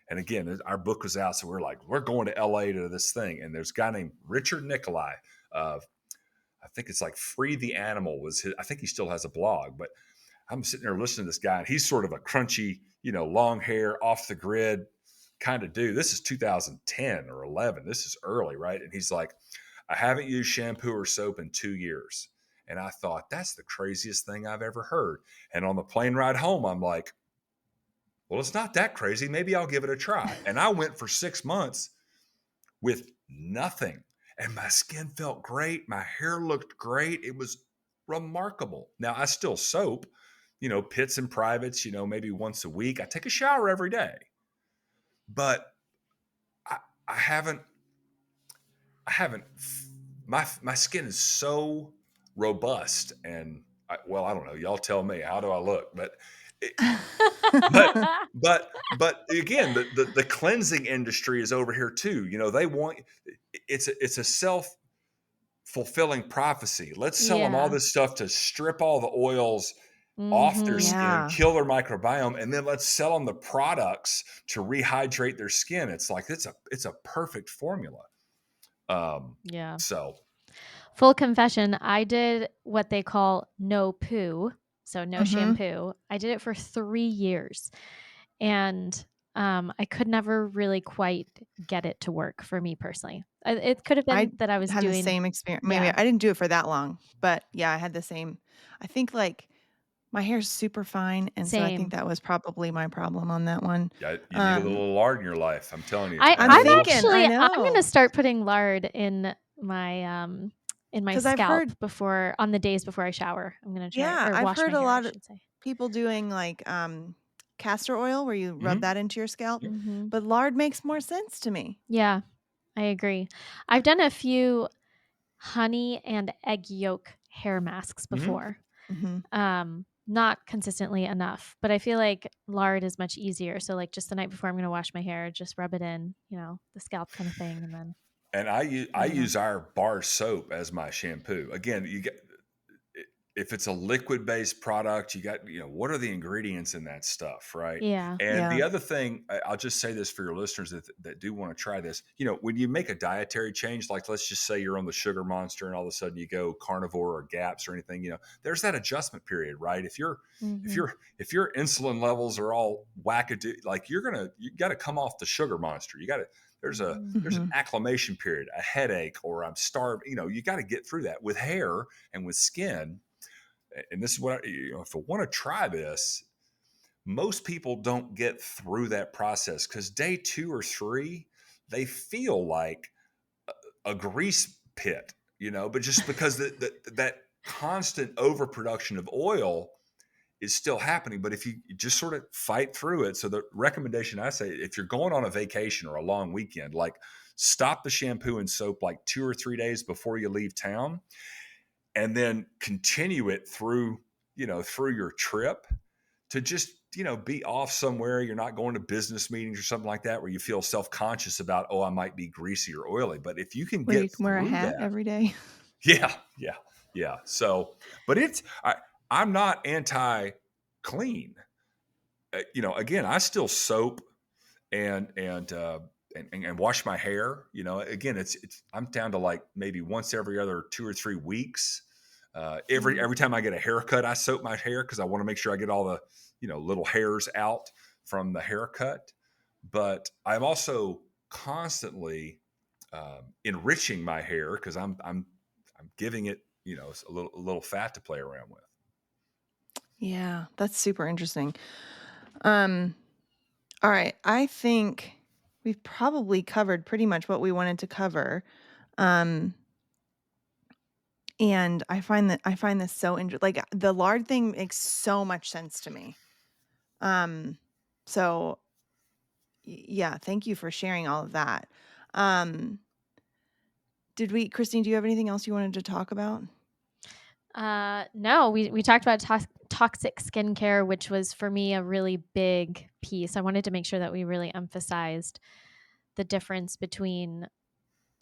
And again, our book was out, so we're going to LA to this thing. And there's a guy named Richard Nicolai. I think it's like Free the Animal was his. I think he still has a blog, but I'm sitting there listening to this guy, and he's sort of a crunchy, long hair, off the grid kind of dude. This is 2010 or 11. This is early, right? And he's like, I haven't used shampoo or soap in 2 years. And I thought, that's the craziest thing I've ever heard. And on the plane ride home, I'm like, well, it's not that crazy. Maybe I'll give it a try. And I went for 6 months with nothing. And my skin felt great. My hair looked great. It was remarkable. Now, I still soap, pits and privates, maybe once a week. I take a shower every day. But I haven't, my skin is so robust, and I don't know. Y'all tell me, how do I look? But but again, the cleansing industry is over here too. They want, it's a self-fulfilling prophecy. Let's sell them all this stuff to strip all the oils off their skin, kill their microbiome, and then let's sell them the products to rehydrate their skin. It's like, it's a perfect formula. So full confession, I did what they call no poo, so no shampoo. I did it for 3 years, and I could never really quite get it to work for me personally. It could have been that I was had doing the same experience. Maybe I didn't do it for that long, but yeah, I had the same. I think like my hair's super fine, and so I think that was probably my problem on that one. Yeah, you need a little lard in your life. I'm telling you. I'm going to start putting lard in my scalp on the days before I shower. I'm going to try. Yeah, or I've wash heard my a hair, lot I of should say. people doing like castor oil, where you rub that into your scalp, but lard makes more sense to me. Yeah, I agree. I've done a few honey and egg yolk hair masks before. Not consistently enough, but I feel like lard is much easier. So like just the night before I'm going to wash my hair, just rub it in, the scalp kind of thing. And then. And I use our bar soap as my shampoo. Again, you get, if it's a liquid based product, you got, what are the ingredients in that stuff, right? Yeah. And the other thing, I'll just say this for your listeners that do want to try this, when you make a dietary change, like let's just say you're on the sugar monster and all of a sudden you go carnivore or GAPS or anything, there's that adjustment period, right? If your insulin levels are all wackadoo, like you got to come off the sugar monster. There's an acclimation period, a headache, or I'm starved. You got to get through that with hair and with skin. And this is what if I want to try this, most people don't get through that process, because day 2 or 3, they feel like a grease pit, but just because that constant overproduction of oil is still happening. But if you just sort of fight through it. So the recommendation I say, if you're going on a vacation or a long weekend, like stop the shampoo and soap like 2 or 3 days before you leave town, and then continue it through your trip, to just be off somewhere. You're not going to business meetings or something like that where you feel self-conscious about, oh, I might be greasy or oily. But if you can Where get you can wear a through hat that, every day. yeah. So, but I'm not anti-clean. Again, I still soap and wash my hair. Again, it's I'm down to like maybe once every other 2 or 3 weeks. Every time I get a haircut, I soap my hair because I want to make sure I get all the little hairs out from the haircut. But I'm also constantly enriching my hair because I'm giving it a little fat to play around with. Yeah, that's super interesting. All right, I think we've probably covered pretty much what we wanted to cover. And I find this so interesting. Like the lard thing makes so much sense to me. So yeah, thank you for sharing all of that. Christine, do you have anything else you wanted to talk about? No, we talked about toxic skincare, which was for me a really big piece. I wanted to make sure that we really emphasized the difference between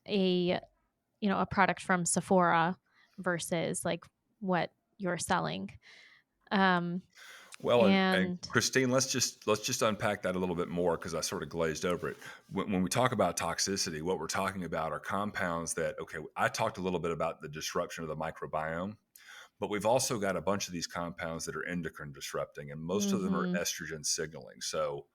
a product from Sephora versus like what you're selling. Well, and And Christine, let's just unpack that a little bit more because I sort of glazed over it. When we talk about toxicity, what we're talking about are compounds that, okay, I talked a little bit about the disruption of the microbiome, but we've also got a bunch of these compounds that are endocrine disrupting, and most of them are estrogen signaling. So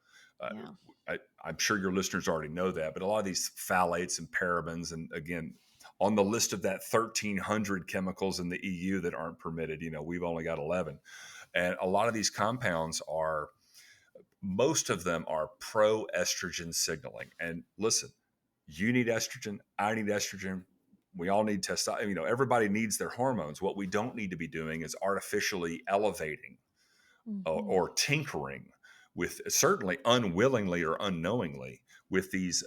yeah. I'm sure your listeners already know that, but a lot of these phthalates and parabens, and again, on the list of that 1,300 chemicals in the EU that aren't permitted, we've only got 11. And a lot of these compounds most of them are pro-estrogen signaling. And listen, you need estrogen, I need estrogen, we all need testosterone. Everybody needs their hormones. What we don't need to be doing is artificially elevating or tinkering with, certainly unwillingly or unknowingly, with these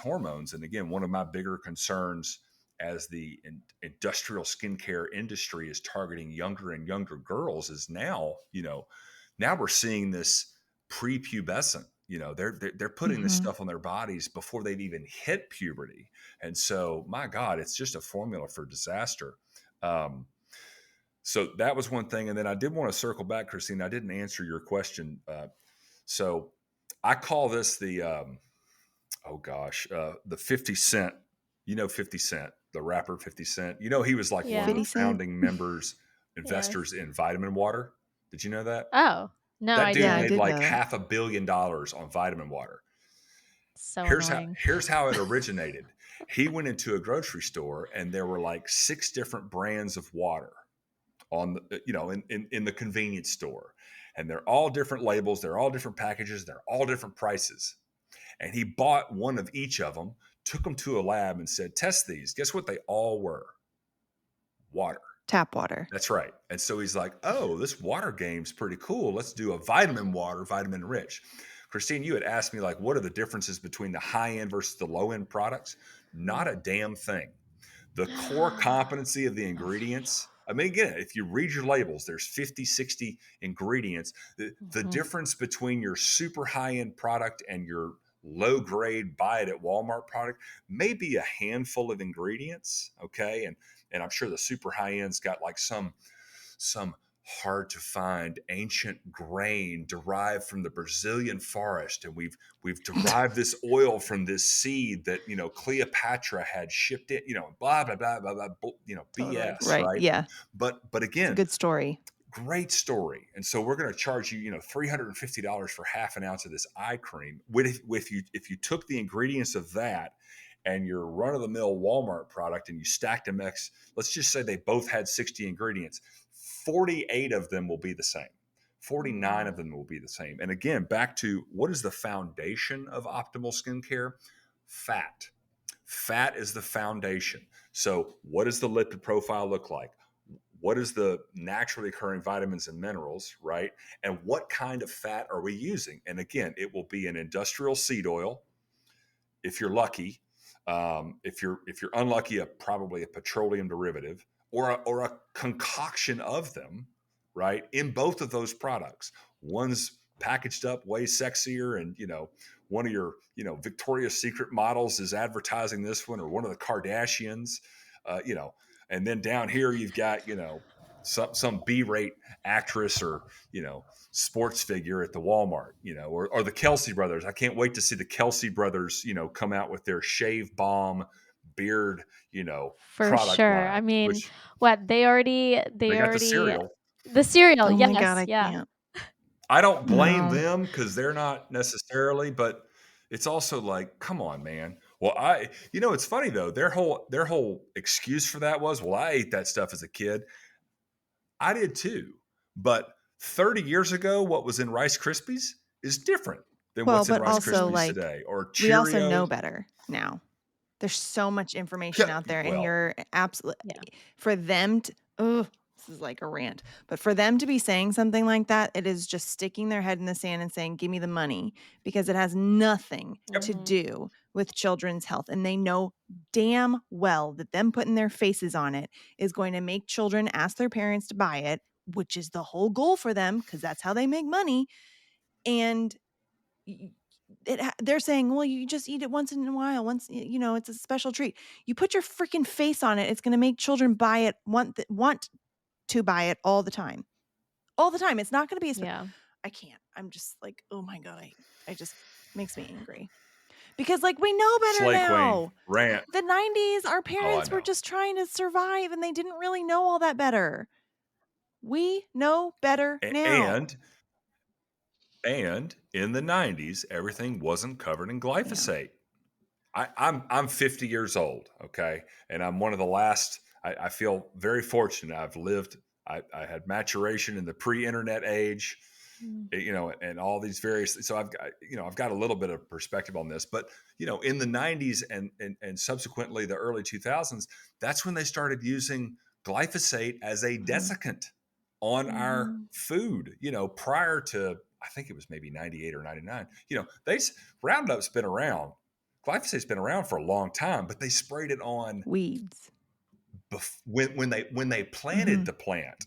hormones. And again, one of my bigger concerns as the industrial skincare industry is targeting younger and younger girls is now we're seeing this prepubescent. They're putting this stuff on their bodies before they've even hit puberty, and so my God, it's just a formula for disaster. So that was one thing, and then I did want to circle back, Christine. I didn't answer your question. So I call this the the 50 Cent. 50 Cent, the rapper 50 Cent. He was like one of the 50 Cent? founding members, investors Yes. in vitamin water. Did you know that? Oh, no, That I dude Yeah, I made didn't. did like know that. $500 million on vitamin water. So Here's annoying. how it originated. He went into a grocery store and there were like 6 different brands of water on the, in the convenience store, and they're all different labels, they're all different packages, they're all different prices. And he bought one of each of them, took them to a lab and said, test these. Guess what they all were? Water. Tap water. That's right. And so he's like, oh, this water game's pretty cool. Let's do a vitamin water, vitamin rich. Christine, you had asked me, like, what are the differences between the high end versus the low end products? Not a damn thing. The core competency of the ingredients. I mean, again, if you read your labels, there's 50, 60 ingredients. The difference between your super high end product and your low grade buy it at Walmart product may be a handful of ingredients. Okay. And I'm sure the super high end's got like some hard to find ancient grain derived from the Brazilian forest, and we've derived this oil from this seed that Cleopatra had shipped in, blah blah blah blah blah, Totally. BS, Right. right? Yeah. But It's a again, good story. great story. And so we're going to charge you, $350 for half an ounce of this eye cream. If you took the ingredients of that and your run of the mill Walmart product and you stacked them let's just say they both had 60 ingredients, 48 of them will be the same. 49 of them will be the same. And again, back to what is the foundation of optimal skincare? Fat. Fat is the foundation. So what does the lipid profile look like? What is the naturally occurring vitamins and minerals, right? And what kind of fat are we using? And again, it will be an industrial seed oil, if you're lucky. If you're unlucky, probably a petroleum derivative or a concoction of them, right? In both of those products, one's packaged up way sexier, and one of your Victoria's Secret models is advertising this one, or one of the Kardashians, and then down here you've got some B-rate actress or sports figure at the Walmart, or the Kelsey brothers. I can't wait to see the Kelsey brothers come out with their Shave Balm beard For product sure. line, I mean, which what they they got the already cereal. the cereal, Oh my God, yes, I yeah. can't. I don't blame No. them because they're not necessarily, but it's also like, come on, man. Well, it's funny though. Their whole excuse for that was, well, I ate that stuff as a kid. I did too. But 30 years ago, what was in Rice Krispies is different than Well, what's in but Rice also Krispies like today, or we also Cheerios. know better now. There's so much information out there, and Well, you're absolutely Yeah. for them to. Oh, this is like a rant, but for them to be saying something like that, it is just sticking their head in the sand and saying, "Give me the money," because it has nothing to Mhm. do with children's health, and they know damn well that them putting their faces on it is going to make children ask their parents to buy it, which is the whole goal for them because that's how they make money, and they're saying, well, you just eat it once in a while. Once, it's a special treat. You put your freaking face on it. It's going to make children buy it, want to buy it all the time. All the time. It's not going to be Yeah. I can't. I'm just like, oh my God. I just makes me angry. Because like we know better Slay Queen, now. rant. The 90s, our Oh, I parents were know. just trying to survive and they didn't really know all that better. We know better now. And in the 90s, everything wasn't covered in glyphosate. I'm 50 years old, okay? And I'm one of the last, I feel very fortunate. I've lived, I had maturation in the pre-internet age, Mm. and all these various, so I've got a little bit of perspective on this, but, in the 90s and subsequently the early 2000s, that's when they started using glyphosate as a desiccant on our Mhm. food, prior to, I think it was maybe 98 or 99, Roundup's been around. Glyphosate's been around for a long time, but they sprayed it on Weeds. when they planted the plant.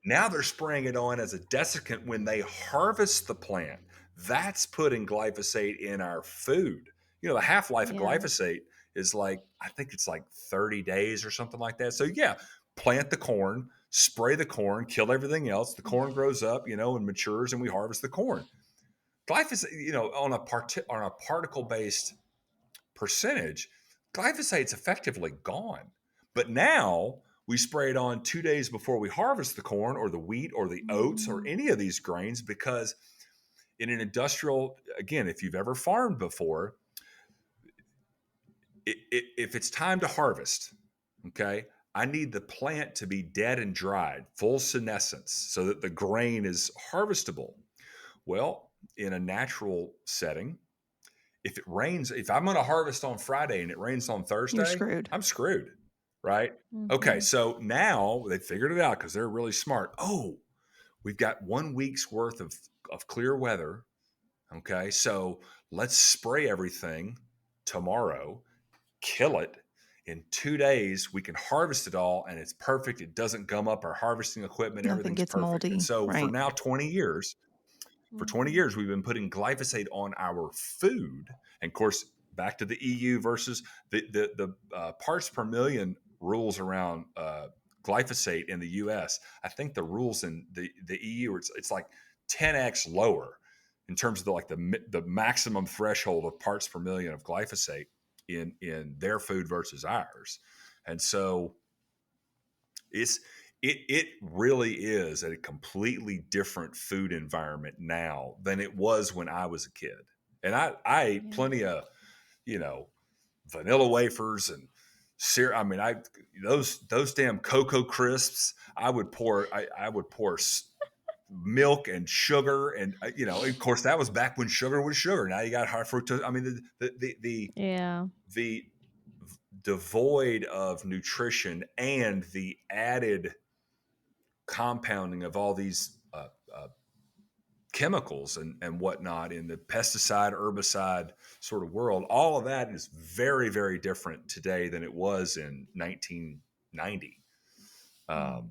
Now they're spraying it on as a desiccant when they harvest the plant. That's putting glyphosate in our food. The half-life of Yeah. glyphosate is like, I think it's like 30 days or something like that. So yeah, plant the corn, spray the corn, kill everything else. The corn grows up, and matures, and we harvest the corn. Glyphosate, on a particle-based percentage, glyphosate's effectively gone. But now we spray it on 2 days before we harvest the corn or the wheat or the oats or Mhm. any of these grains, because in an industrial, again, if you've ever farmed before, if it's time to harvest, okay, I need the plant to be dead and dried, full senescence, so that the grain is harvestable. Well, in a natural setting, if it rains, if I'm going to harvest on Friday and it rains on You're Thursday, screwed. I'm screwed, right? Okay, Mhm. so now they figured it out because they're really smart. Oh, we've got 1 week's worth of clear weather. Okay, so let's spray everything tomorrow, kill it. In 2 days, we can harvest it all, and it's perfect. It doesn't gum up our harvesting equipment. Nothing Everything's gets perfect. And moldy, so for right? now 20 years, Mhm. we've been putting glyphosate on our food. And of course, back to the EU versus the parts per million rules around glyphosate in the US. I think the rules in the EU, it's like 10x lower in terms of the maximum threshold of parts per million of glyphosate in their food versus ours. And so it's it really is a completely different food environment now than it was when I was a kid. And I ate Yeah. plenty of, you know, vanilla wafers and cereal. I mean, those damn Cocoa Crisps. I would pour milk and sugar, and of course, that was back when sugar was sugar. Now you got high fructose. I mean, Yeah. the devoid of nutrition and the added compounding of all these chemicals and whatnot in the pesticide, herbicide sort of world, all of that is very, very different today than it was in 1990, Mm.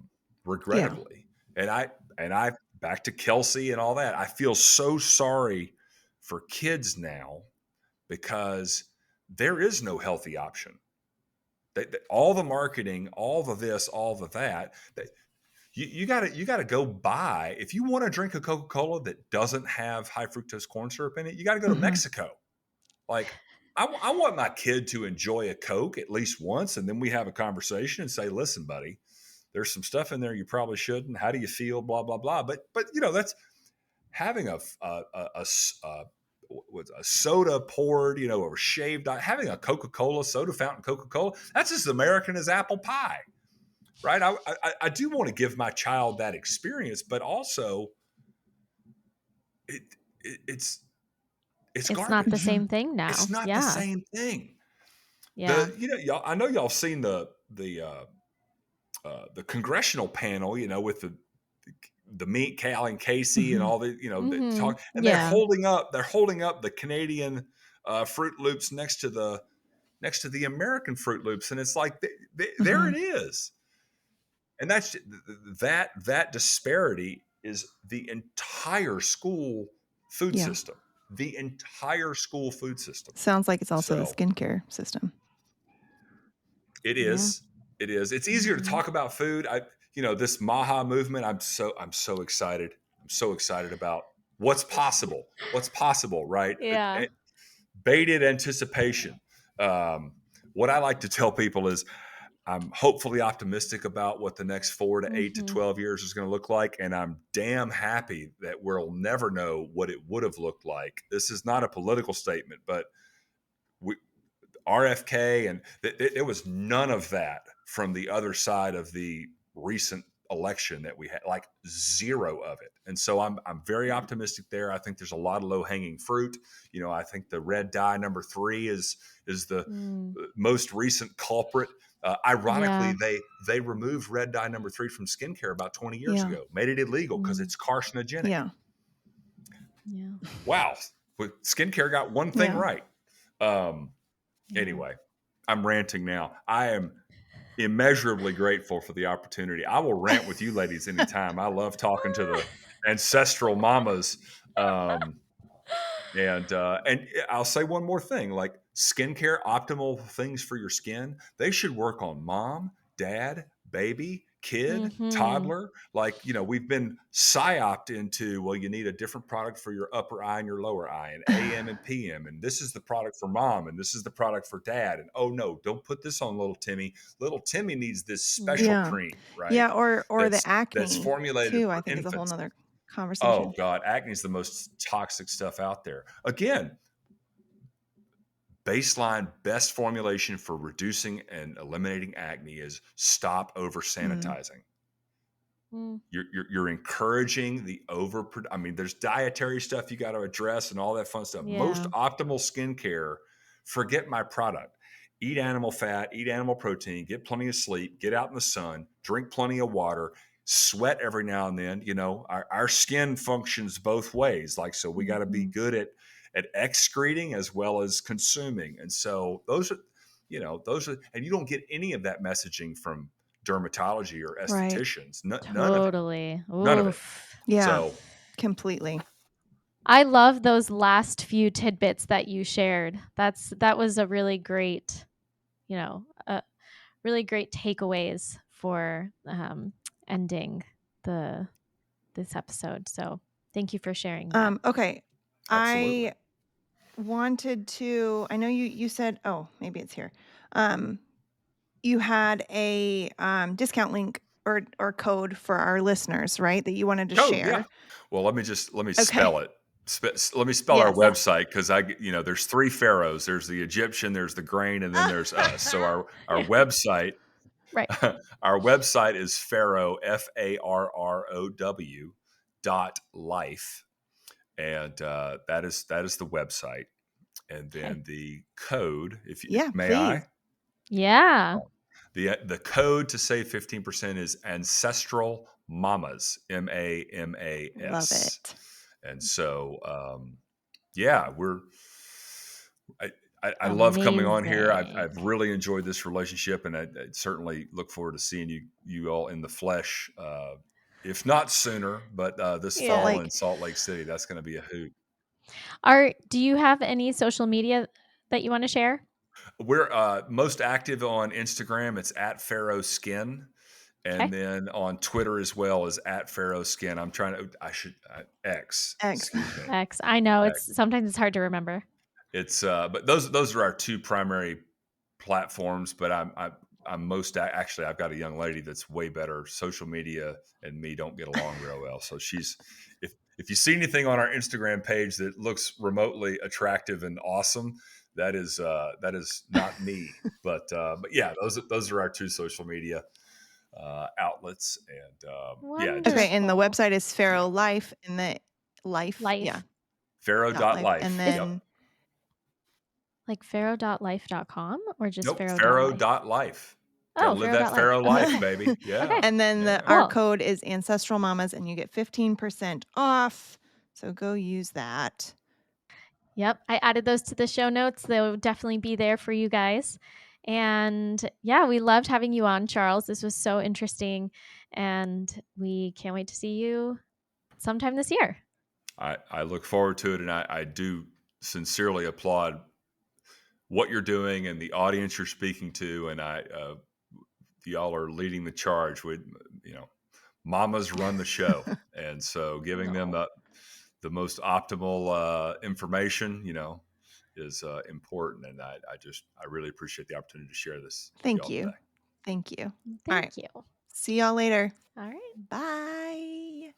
Yeah. regrettably. And I've back to Kelsey and all that. I feel so sorry for kids now because there is no healthy option. All the marketing, all of this, all of that, you gotta go buy. If you want to drink a Coca-Cola that doesn't have high fructose corn syrup in it, you got to go to Mexico. Like, I want my kid to enjoy a Coke at least once, and then we have a conversation and say, "Listen, buddy, there's some stuff in there you probably shouldn't. How do you feel? Blah blah blah." But that's having a soda poured, or shaved, having a Coca-Cola soda fountain Coca-Cola. That's as American as apple pie, right? I do want to give my child that experience, but also it's garbage. Not the same thing now. It's not the same thing. Yeah. Y'all, I know y'all seen the congressional panel, with the meat, Cal and Casey and all the, the talk, and they're holding up the Canadian Fruit Loops next to the American Fruit Loops. And it's like, there it is. And that's that disparity is the entire school food system. The entire school food system. Sounds like it's also the skincare system. It is. It is. It's easier to talk about food. This Maha movement. I'm so excited. I'm so excited about what's possible. What's possible, right? Yeah. Bated anticipation. What I like to tell people is I'm hopefully optimistic about what the next 4 to 8 to 12 years is going to look like. And I'm damn happy that we'll never know what it would have looked like. This is not a political statement, but RFK, and there was none of that from the other side of the recent election that we had, like zero of it. And so I'm very optimistic there. I think there's a lot of low hanging fruit. I think the red dye number 3 is the most recent culprit. Ironically, they removed red dye number 3 from skincare about 20 years ago, made it illegal because it's carcinogenic. Yeah. Wow. But skincare got one thing right. Anyway, I'm ranting now. I am immeasurably grateful for the opportunity. I will rant with you ladies anytime. I love talking to the ancestral mamas. And I'll say one more thing, like skincare, optimal things for your skin. They should work on mom, dad, baby, kid, toddler. Like, we've been psyoped into, well, you need a different product for your upper eye and your lower eye, and AM and PM. And this is the product for mom, and this is the product for dad. And oh no, don't put this on little Timmy. Little Timmy needs this special cream, right? Yeah, or the acne that's formulated too, for I think infants. is a whole nother conversation. Oh God, acne is the most toxic stuff out there. Again, baseline best formulation for reducing and eliminating acne is stop over sanitizing. You're encouraging the there's dietary stuff you got to address and all that fun stuff. Most optimal skincare, forget my product. Eat animal fat, eat animal protein, get plenty of sleep, get out in the sun, drink plenty of water, sweat every now and then. Our skin functions both ways. Like, so we got to be good at excreting as well as consuming. And so those are, and you don't get any of that messaging from dermatology or estheticians. Totally. None of it. Yeah, so, completely. I love those last few tidbits that you shared. That was a really great, really great takeaways for ending this episode. So thank you for sharing that. Okay. Absolutely. I wanted to, I know you said, oh, maybe it's here. You had a discount link or code for our listeners, right? That you wanted to share. Yeah. Well, let me spell it. Let me spell our website, because there's 3 pharaohs. There's the Egyptian, there's the grain, and then there's us. So our website, right? Our website is Farrow, FARROW.life, and that is the website. And then the code, if you may, please. I. Yeah. The code to save 15% is Ancestral Mamas, MAMAS. Love it. And so, I love coming on here. I've really enjoyed this relationship, and I certainly look forward to seeing you all in the flesh if not sooner, but this Salt fall Lake. in Salt Lake City. That's going to be a hoot. Do you have any social media that you want to share? We're most active on Instagram. It's at Farrow Skin. Okay. And then on Twitter as well as at Farrow Skin. I'm trying to, X, X. excuse me. X. I know X. sometimes it's hard to remember. It's, but those are our two primary platforms. But I'm most actually, I've got a young lady that's way better. Social media and me don't get along real well. So if you see anything on our Instagram page that looks remotely attractive and awesome, that is not me. But yeah, those are our two social media outlets. And yeah, Okay, and the Wonderful. website is Farrow Life, and the life. Yeah. Farrow.life. And Yep. then Like farrow.life.com or just Nope. farrow.life? Farrow.life. Got to Oh, live that farrow.life. Farrow life, Okay. baby. Yeah. Okay. and then Yeah. our Cool. code is Ancestral Mamas, and you get 15% off. So go use that. Yep. I added those to the show notes. They'll definitely be there for you guys. And yeah, we loved having you on, Charles. This was so interesting. And we can't wait to see you sometime this year. I look forward to it, and I do sincerely applaud what you're doing and the audience you're speaking to, and y'all are leading the charge with, mamas run the show, and so giving them No. the most optimal information, is important, and I really appreciate the opportunity to share this with Thank y'all you. today. Thank you. All right. Thank you. See y'all later. All right. Bye.